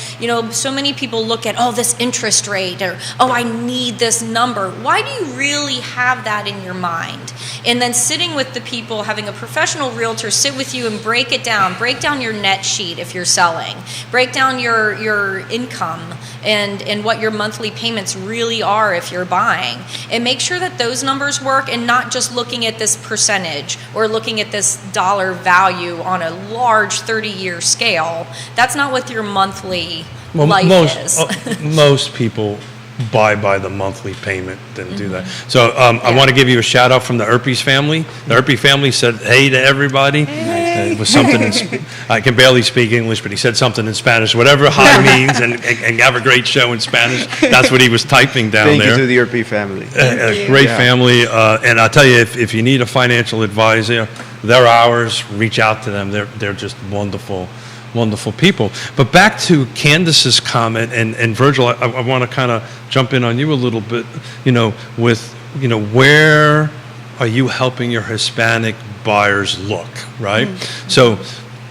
so many people look at, oh, this interest rate, or, oh, I need this number. Why do you really have that in your mind? And then sitting with the people, having a professional realtor sit with you and break down your net sheet if you're selling, break down your income and what your monthly payments really are if you're buying, and make sure that those numbers work, and not just looking at this percentage or looking at this dollar value on a large 30-year scale. That's not what your monthly life is. Most people buy by the monthly payment than do that. So I want to give you a shout out from the Erpes family. The Erpes family said hey to everybody. It was something I can barely speak English, but he said something in Spanish, whatever hi means, and have a great show in Spanish. That's what he was typing down Thank there. you to the Erpes family. A great family, and I'll tell you, if you need a financial advisor, they're ours. Reach out to them. They're just wonderful people. But back to Candace's comment, and Virgil, I want to kind of jump in on you a little bit, with, where are you helping your Hispanic buyers look, right? So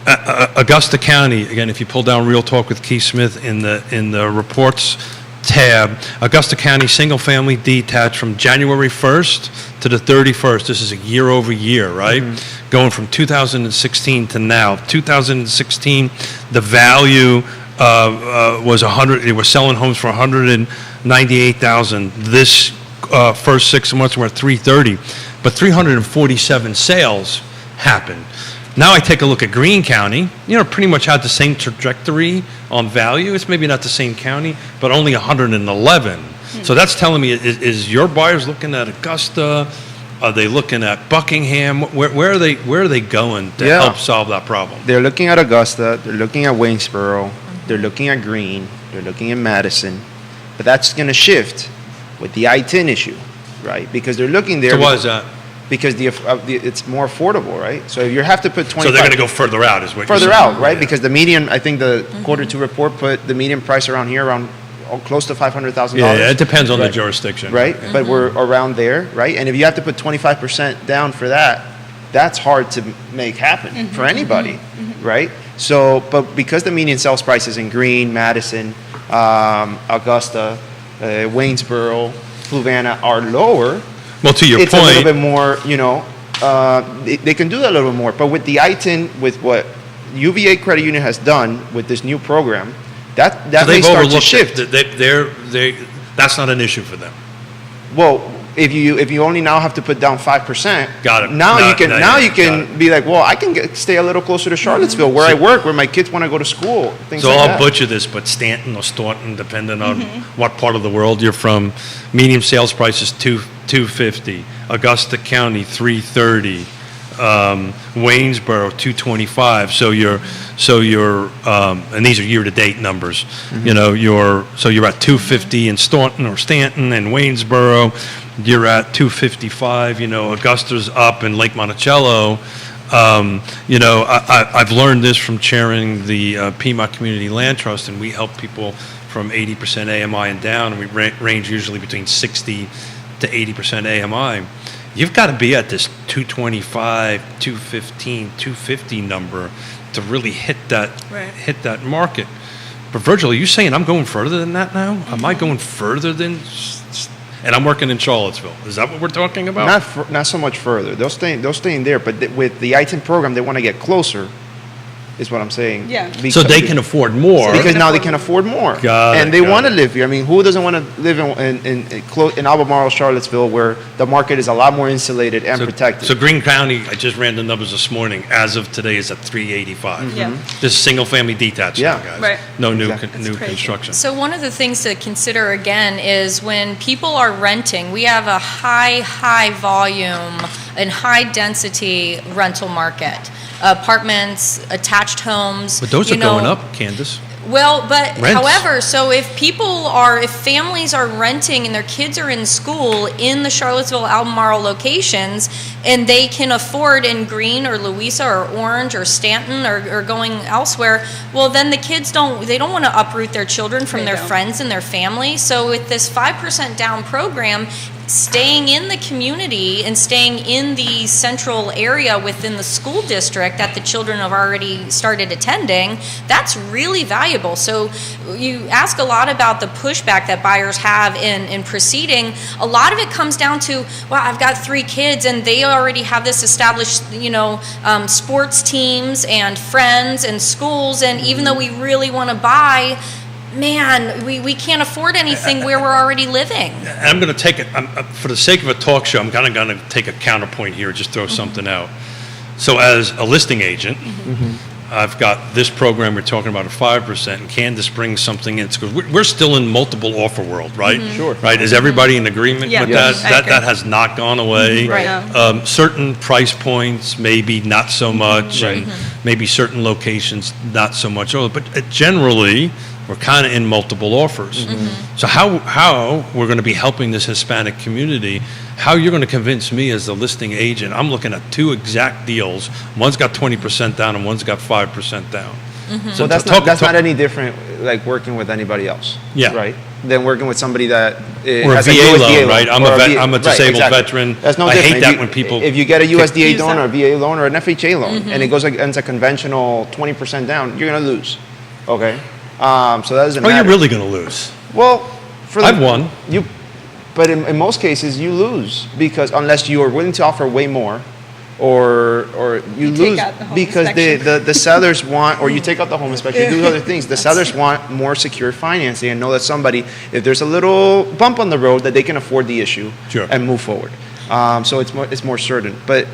Augusta County, again, if you pull down Real Talk with Keith Smith in the reports tab, Augusta County single family detached from January 1st to the 31st. This is a year over year, right? Going from 2016 to now. 2016, the value was 100. They were selling homes for 198,000. This first 6 months we're at 330, but 347 sales happened. Now I take a look at Greene County, pretty much had the same trajectory on value. It's maybe not the same county, but only 111. So that's telling me, is your buyers looking at Augusta? Are they looking at Buckingham? Where are they going to help solve that problem? They're looking at Augusta, they're looking at Waynesboro, they're looking at Greene, they're looking at Madison. But that's going to shift with the I-10 issue. right? Because they're looking there. So why is that? Because it's more affordable, right? So if you have to put 25. So they're going to go further out, is what further you're saying. out, right? Yeah. Because the median, I think the quarter two report put the median price around here around close to $500,000. Yeah, it depends on the Right. jurisdiction. Right? But we're around there, right? And if you have to put 25% down for that, that's hard to make happen for anybody, right? So, but because the median sales prices in Greene, Madison, Augusta, Waynesboro, Fluvanna are lower, Well, to your it's a little point, bit more, they can do that a little bit more. But with the ITIN, with what UVA Credit Union has done with this new program, that so may they've start to overlooked shift. it. That's not an issue for them. Well, if you only now have to put down 5%, Got it. Now No, you can no, now yeah, you got can it. be like, well, I can stay a little closer to Charlottesville, where I work, where my kids want to go to school, things So like I'll that. butcher this, but Stanton or Staunton, depending on what part of the world you're from, median sales price is $250. Augusta County $330. Waynesboro $225. So you're and these are year-to-date numbers. You know, you're at $250 in Staunton or Stanton and Waynesboro. You're at $255. You know, Augusta's up in Lake Monticello. You know, I've learned this from chairing the Piedmont Community Land Trust, and we help people from 80% AMI and down, and we range usually between 60 to 80% AMI. You've got to be at this 225, 215, 250 number to really hit that market. But Virgil, are you saying I'm going further than that now? Am I going further than? And I'm working in Charlottesville. Is that what we're talking about? Not so much further. They'll stay in there, but with the ITIN program, they want to get closer. Is what I'm saying. Yeah. So they can afford more. Because now they can afford more, Got and it, they got want to it. live here. I mean, who doesn't want to live in Albemarle, Charlottesville, where the market is a lot more insulated and protected? So Greene County, I just ran the numbers this morning. As of today, is at 385. Yeah. This is single-family detached, Yeah. now, guys. Right. No new Exactly. new crazy. construction. So one of the things to consider again is when people are renting, we have a high volume and high density rental market. Apartments, attached homes. But those you are going know. up, Candace. Well, but Rents. however, so if families are renting and their kids are in school in the Charlottesville, Albemarle locations, and they can afford in Greene or Louisa or Orange or Stanton or going elsewhere, well, then the kids don't want to uproot their children from They their don't. friends and their family. So with this 5% down program, staying in the community and staying in the central area within the school district that the children have already started attending, that's really valuable. So you ask a lot about the pushback that buyers have in proceeding. A lot of it comes down to, well, I've got 3 kids and they already have this established, sports teams and friends and schools, and even though we really want to buy, man, we can't afford anything where we're already living. And I'm going to take it, for the sake of a talk show, I'm kind of going to take a counterpoint here, just throw something out. So as a listing agent, I've got this program we're talking about at 5%, and Candace brings something in. Because we're still in multiple offer world, right? Sure. Right? Is everybody in agreement Yeah. with Yes. that? I agree. That has not gone away. Right. Yeah. Certain price points, maybe not so much. Right. And maybe certain locations, not so much. But generally, we're kind of in multiple offers. So how we're going to be helping this Hispanic community, how you're going to convince me as the listing agent, I'm looking at 2 exact deals. One's got 20% down and one's got 5% down. So that's not any different, like working with anybody else, Yeah. right? Than working with somebody that Or a has VA USDA loan, right? I'm or I'm a right, disabled exactly. veteran. That's no I different. hate If that you- when people If you get a USDA use loan that. or a VA loan or an FHA loan, and it goes against a conventional 20% down, you're gonna lose. Okay, so that doesn't Oh, matter. you're really going to lose. Well, I've won. But in most cases you lose because unless you are willing to offer way more, or you take lose out the home because inspection. the sellers want, or you take out the home inspection, you do other things. The sellers want more secure financing and know that somebody, if there's a little bump on the road, that they can afford the issue Sure. and move forward. So it's more certain. But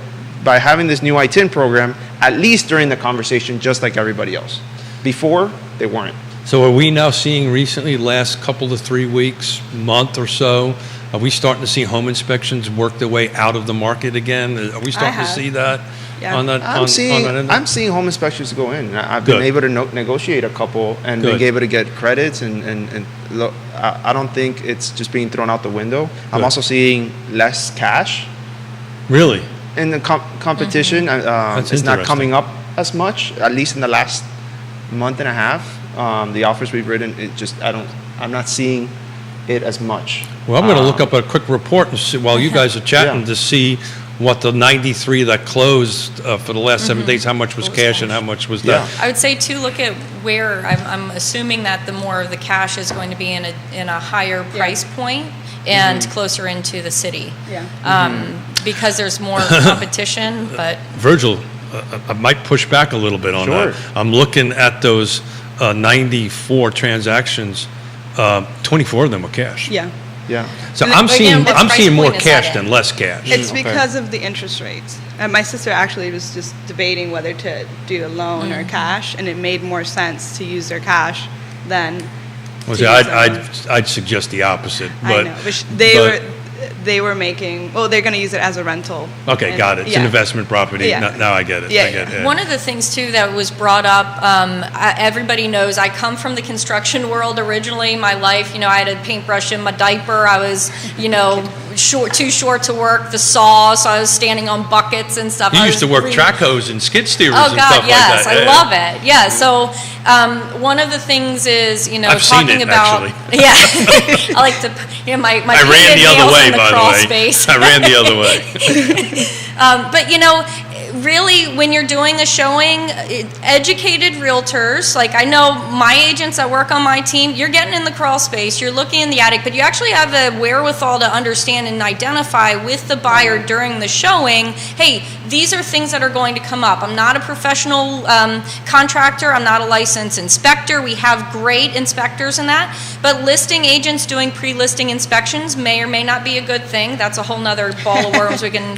by having this new ITIN program, at least during the conversation, just like everybody else. Before, they weren't. So are we now seeing recently, last couple to 3 weeks, month or so, are we starting to see home inspections work their way out of the market again? Are we starting to have. see that? Yeah. on that? I'm on seeing that end? I'm seeing home inspectors go in. I've been Good. able to negotiate a couple and Good. been able to get credits and look, I don't think it's just being thrown out the window. I'm Good. also seeing less cash Really? in the competition. That's It's not interesting. coming up as much, at least in the last month and a half. The offers we've written, I'm not seeing it as much. Well, I'm going to look up a quick report and see, while you guys are chatting, Yeah. to see what the 93 that closed for the last 7 days, how much was What was cash and cash? how much was Yeah. that? I would say too, look at where, I'm assuming that the more of the cash is going to be in a higher price point and closer into the city. Yeah. Because there's more competition, but Virgil, I might push back a little bit on Sure. that. I'm looking at those 94 transactions, 24 of them were cash. Yeah. Yeah. So And I'm again, seeing, what I'm price seeing more point is that cash in? than less cash. It's Okay. because of the interest rates. And my sister actually was just debating whether to do a loan or cash, and it made more sense to use their cash than. Well, to see, use a loan. I'd suggest the opposite, I but. know, but but- they were making. Well, they're going to use it as a rental. Okay, And- got it. It's an yeah. investment property. Yeah. Now I get it. Yeah, I get it. one of the things too that was brought up, everybody knows I come from the construction world originally. My life, I had a paintbrush in my diaper. I was, too short to work the saw, so I was standing on buckets and stuff. You I used to was work really- track hose and skid steers Oh and God, stuff yes, like that. I love it. Yeah, so one of the things is, I've seen talking it, about. actually. Yeah, I like to, my I ran the other nails way, in the by crawl the way. space. I ran the other way. But really, when you're doing a showing, educated realtors, like I know my agents that work on my team, you're getting in the crawl space, you're looking in the attic, but you actually have the wherewithal to understand and identify with the buyer during the showing, hey, these are things that are going to come up. I'm not a professional contractor, I'm not a licensed inspector. We have great inspectors in that, but listing agents doing pre-listing inspections may or may not be a good thing. That's a whole nother ball of worms we can,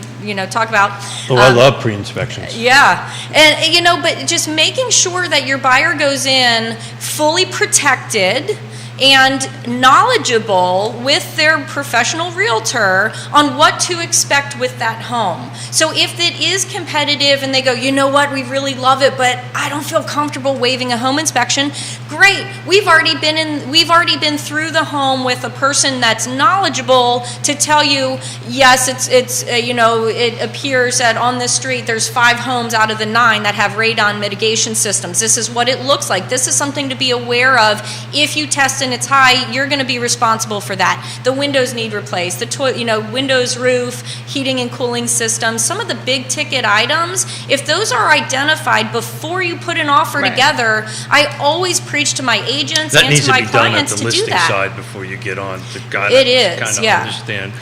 talk about. Oh, I love pre-inspections. Yeah, and but just making sure that your buyer goes in fully protected and knowledgeable with their professional realtor on what to expect with that home. So if it is competitive and they go, you know what, we really love it, but I don't feel comfortable waiving a home inspection, great. We've already been through the home with a person that's knowledgeable to tell you, yes, it appears that on this street there's 5 homes out of the 9 that have radon mitigation systems. This is what it looks like. This is something to be aware of. If you test and it's high, you're going to be responsible for that. The windows need replaced. The windows, roof, heating and cooling systems. Some of the big ticket items, if those are identified before you put an offer Right. together, I always preach to my agents That and needs to to my be done at clients the to do listing that. side before you get on to It is, kind of yeah. understand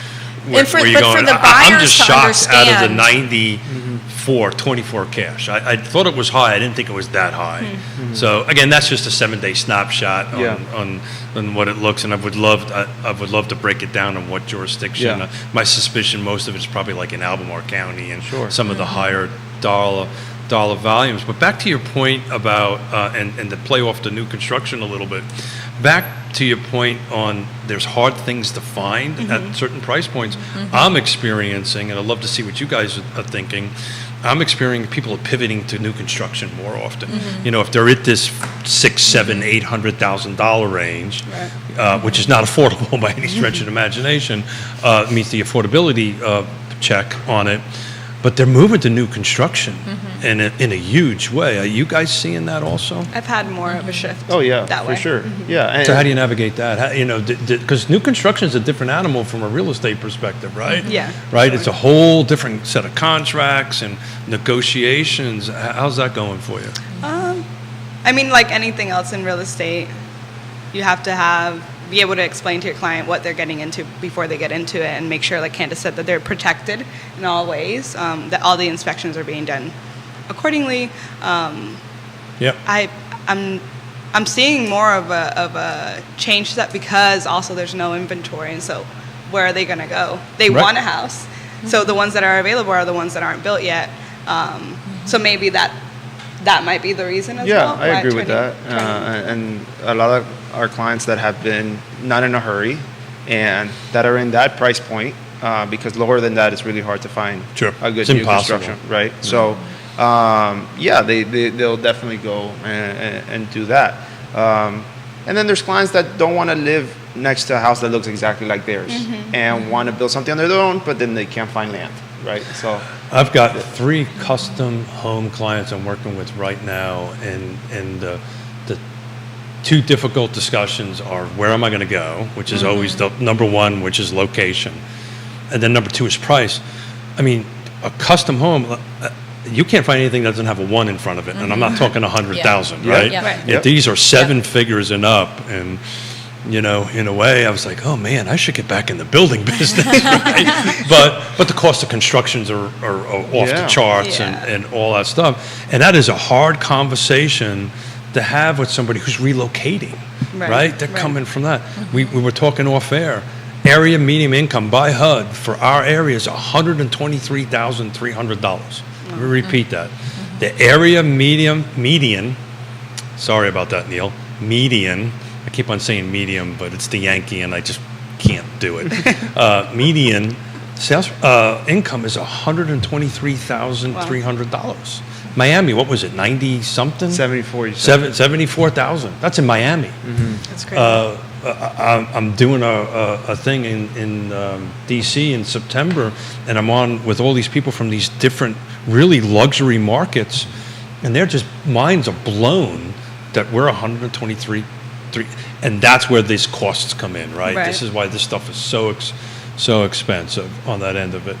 And for- where you're but for going. the I'm buyers just to shocked out of the understand. 24 cash. I thought it was high. I didn't think it was that high. So again, that's just a 7-day snapshot Yeah. on what it looks, and I would love to break it down on what jurisdiction. Yeah. My suspicion, most of it's probably like in Albemarle County and Sure. some of the higher dollar volumes. But back to your point about and to play off the new construction a little bit. Back to your point on there's hard things to find at certain price points. I'm experiencing, and I'd love to see what you guys are thinking. I'm experiencing people are pivoting to new construction more often. If they're at this $600,000, $700,000, $800,000 range, which is not affordable by any stretch of the imagination, meets the affordability check on it. But they're moving to new construction in a huge way. Are you guys seeing that also? I've had more of a shift. Oh yeah, that for way. sure. Yeah. And, So how do you navigate that? Because new construction is a different animal from a real estate perspective, right? Yeah. Right? It's a whole different set of contracts and negotiations. How's that going for you? I mean, like anything else in real estate, you have to be able to explain to your client what they're getting into before they get into it, and make sure, like Candace said, that they're protected in all ways, that all the inspections are being done accordingly. Yep. I'm seeing more of a change to that, because also there's no inventory, and so where are they going to go? They Right. want a house, so the ones that are available are the ones that aren't built yet. So maybe that might be the reason as yeah, well. I why agree with that. turning- And a lot of our clients that have been not in a hurry and that are in that price point, because lower than that, it's really hard to find Sure. a good It's new impossible. construction, right? So, they'll definitely go and do that. And then there's clients that don't want to live next to a house that looks exactly like theirs and want to build something on their own, but then they can't find land, right? So I've got 3 custom home clients I'm working with right now, and the 2 difficult discussions are where am I going to go, which is always the number 1, which is location, and then number 2 is price. I mean, a custom home, you can't find anything that doesn't have a 1 in front of it, and I'm not talking 100,000, Yeah. right? Yeah. Right. If these are 7 figures and up, and in a way, I was like, oh man, I should get back in the building business. Right? But the cost of constructions are off the Yeah. charts Yeah. and all that stuff, and that is a hard conversation to have with somebody who's relocating, right? They're coming from that. We were talking off air. Area median income by HUD for our area is $123,300. Let me repeat that. The area median, sorry about that, Neil, median, I keep on saying medium, but it's the Yankee and I just can't do it. Median sales income is $123,300. Miami, what was it, 90 something? 74, you said. 74,000. That's in Miami. That's great. I'm doing a thing in DC in September, and I'm on with all these people from these different really luxury markets, and their just minds are blown that we're 123, and that's where these costs come in, right? Right. This is why this stuff is so expensive on that end of it.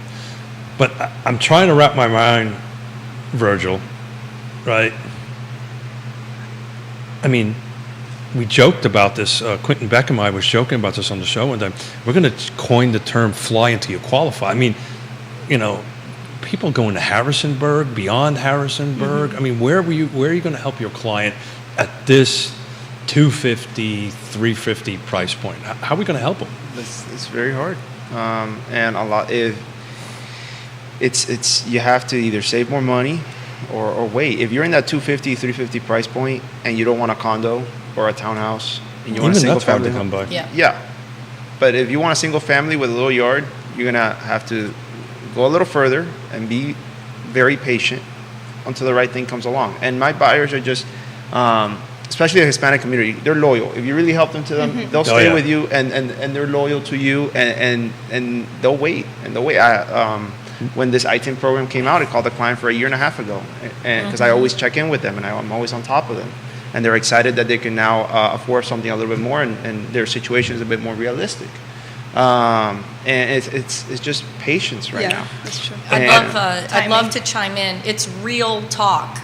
But I'm trying to wrap my mind, Virgil, right? I mean, we joked about this. Quentin Beck and I was joking about this on the show one time. We're going to coin the term "fly until you qualify." I mean, people going to Harrisonburg, beyond Harrisonburg. I mean, where are you going to help your client at this $250, $350 price point? How are we going to help them? It's very hard, and a lot. It's you have to either save more money or wait. If you're in that $250, $350 price point and you don't want a condo or a townhouse and you want a Even single that's hard family to come home, by. Yeah. But if you want a single family with a little yard, you're gonna have to go a little further and be very patient until the right thing comes along. And my buyers are just, especially the Hispanic community, they're loyal. If you really help them to them, they'll stay yeah. with you and they're loyal to you and they'll wait. And they'll wait. When this ITIN program came out, I called the client for 1.5 years ago, and because I always check in with them and I'm always on top of them. And they're excited that they can now afford something a little bit more and their situation is a bit more realistic. And it's just patience right now. That's true. I'd love to chime in. It's real talk.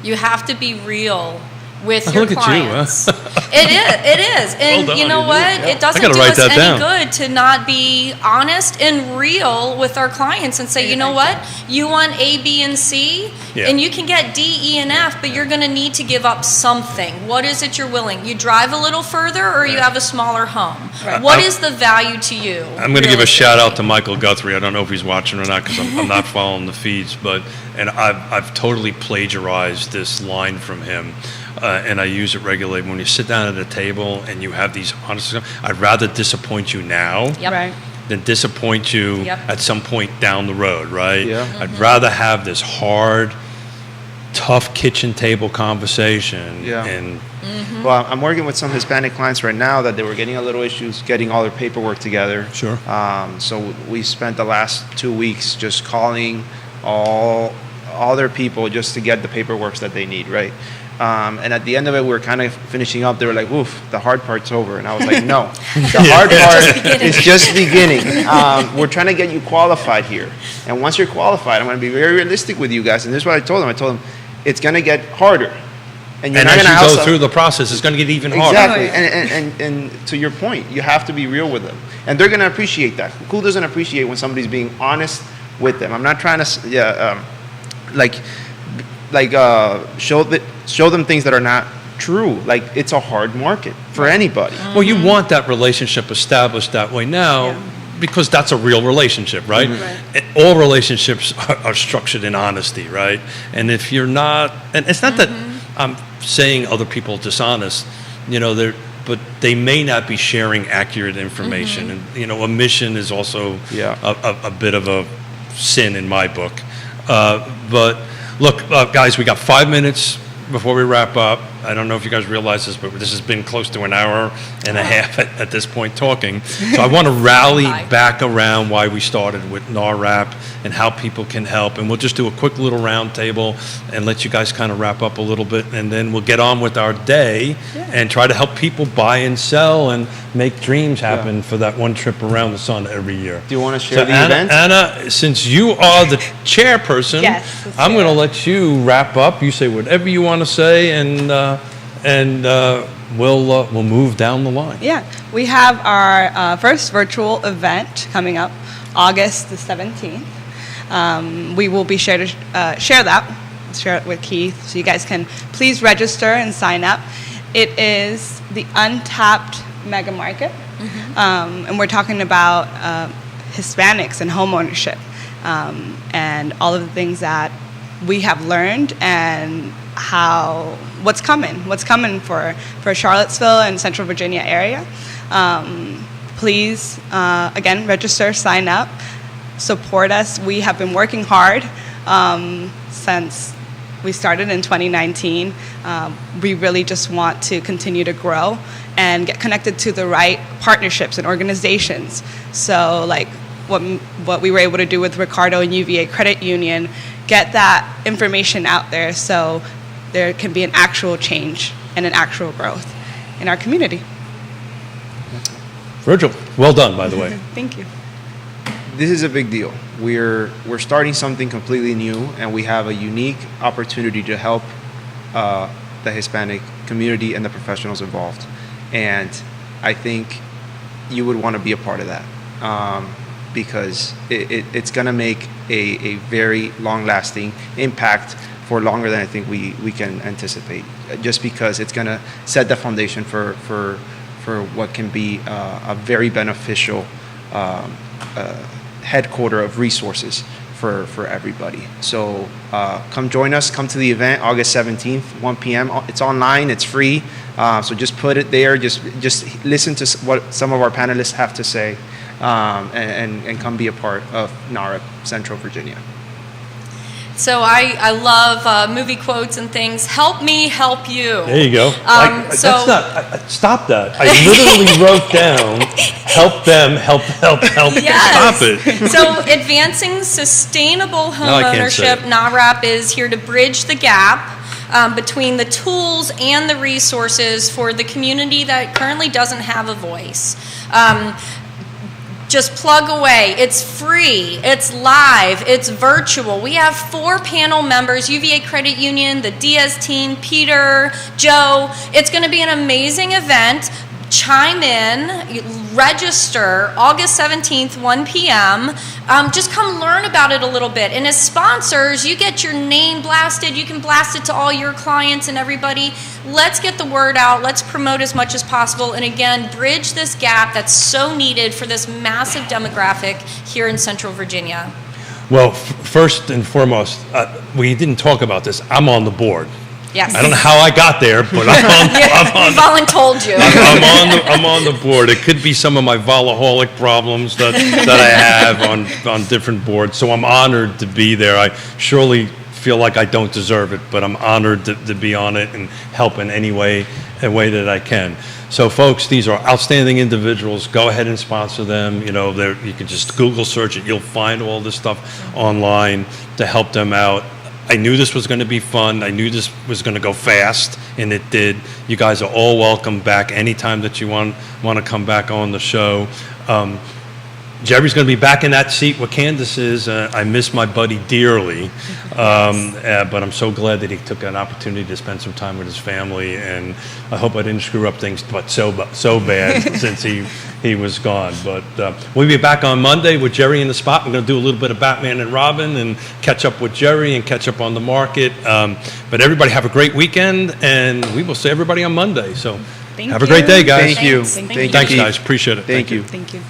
You have to be real with your Look at you, huh? clients. It is. And Well done, you know you what? did, yeah. It doesn't I gotta do write us that any down. good to not be honest and real with our clients and say, you know what? You want A, B, and C, Yeah. and you can get D, E, and F, but you're going to need to give up something. What is it you're willing? You drive a little further or you have a smaller home? What is the value to you? I'm going to give a shout out to Michael Guthrie. I don't know if he's watching or not because I'm not following the feeds, and I've totally plagiarized this line from him, and I use it regularly. When you sit down at a table and you have these honest, I'd rather disappoint you now Yep. Right. than disappoint you Yep. at some point down the road, right? Yeah. I'd rather have this hard, tough kitchen table conversation. Yeah. And Well, I'm working with some Hispanic clients right now that they were getting a little issues getting all their paperwork together. Sure. So we spent the last 2 weeks just calling all their people just to get the paperwork that they need, right? And at the end of it, we were kind of finishing up. They were like, "Oof, the hard part's over," and I was like, "No, the hard part is just beginning. We're trying to get you qualified here, and once you're qualified, I'm going to be very realistic with you guys." And this is what I told them. I told them it's going to get harder, and you're and not as going to you have go through the process, it's going to get even harder. Exactly, and to your point, you have to be real with them, and they're going to appreciate that. Who doesn't appreciate when somebody's being honest with them? I'm not trying to, show them things that are not true. Like, it's a hard market for anybody. Well, you want that relationship established that way now because that's a real relationship, right? And all relationships are structured in honesty, right? And if you're not, and it's not that I'm saying other people are dishonest, but but they may not be sharing accurate information. And, omission is also Yeah. a bit of a sin in my book. But look, guys, we got 5 minutes before we wrap up. I don't know if you guys realize this, but this has been close to an hour and a half at this point talking. So I want to rally back around why we started with NARAP and how people can help. And we'll just do a quick little round table and let you guys kind of wrap up a little bit. And then we'll get on with our day and try to help people buy and sell and make dreams happen for that one trip around the sun every year. Do you want to share the Anna, event? Anna, since you are the chairperson, Yes, let's I'm do going to it. let you wrap up. You say whatever you want to say, and we'll move down the line. Yeah, we have our first virtual event coming up August the 17th. We will be share it with Keith, so you guys can please register and sign up. It is the Untapped Mega Market, and we're talking about Hispanics and home ownership, and all of the things that we have learned and what's coming for Charlottesville and Central Virginia area. Please, again, register, sign up, support us. We have been working hard since we started in 2019. We really just want to continue to grow and get connected to the right partnerships and organizations. So like what we were able to do with Ricardo and UVA Credit Union, get that information out there so there can be an actual change and an actual growth in our community. Virgil, well done, by the way. Thank you. This is a big deal. We're starting something completely new, and we have a unique opportunity to help the Hispanic community and the professionals involved. And I think you would want to be a part of that, because it's going to make a very long-lasting impact for longer than I think we can anticipate, just because it's going to set the foundation for what can be a very beneficial headquarter of resources for everybody. So come join us. Come to the event August 17th, 1 p.m. It's online. It's free. So just put it there. Just listen to what some of our panelists have to say, and come be a part of NARAP Central Virginia. So I love movie quotes and things. Help me help you. There you go. So that's not. Stop that. I literally wrote down, help them, help. Yes. Stop it. So advancing sustainable home No, I can't say ownership, it. NARAP is here to bridge the gap between the tools and the resources for the community that currently doesn't have a voice. Just plug away. It's free. It's live. It's virtual. We have 4 panel members, UVA Credit Union, the Diaz team, Peter, Joe. It's going to be an amazing event. Chime in, register August 17th, 1 p.m. Just come learn about it a little bit. And as sponsors, you get your name blasted. You can blast it to all your clients and everybody. Let's get the word out. Let's promote as much as possible. And again, bridge this gap that's so needed for this massive demographic here in Central Virginia. Well, first and foremost, we didn't talk about this. I'm on the board. Yes. I don't know how I got there, but Yvonne told you. I'm on the board. It could be some of my volaholic problems that I have on different boards. So I'm honored to be there. I surely feel like I don't deserve it, but I'm honored to be on it and help in any way that I can. So folks, these are outstanding individuals. Go ahead and sponsor them. You can just Google search it. You'll find all this stuff online to help them out. I knew this was going to be fun. I knew this was going to go fast, and it did. You guys are all welcome back anytime that you want to come back on the show. Jerry's going to be back in that seat where Candace is. I miss my buddy dearly, but I'm so glad that he took an opportunity to spend some time with his family, and I hope I didn't screw up things but so bad since he was gone. But we'll be back on Monday with Jerry in the spot. We're going to do a little bit of Batman and Robin and catch up with Jerry and catch up on the market. But everybody have a great weekend, and we will see everybody on Monday. So have a great day, guys. Thank you. Thank you. Thanks, guys. Appreciate it. Thank you. Thank you.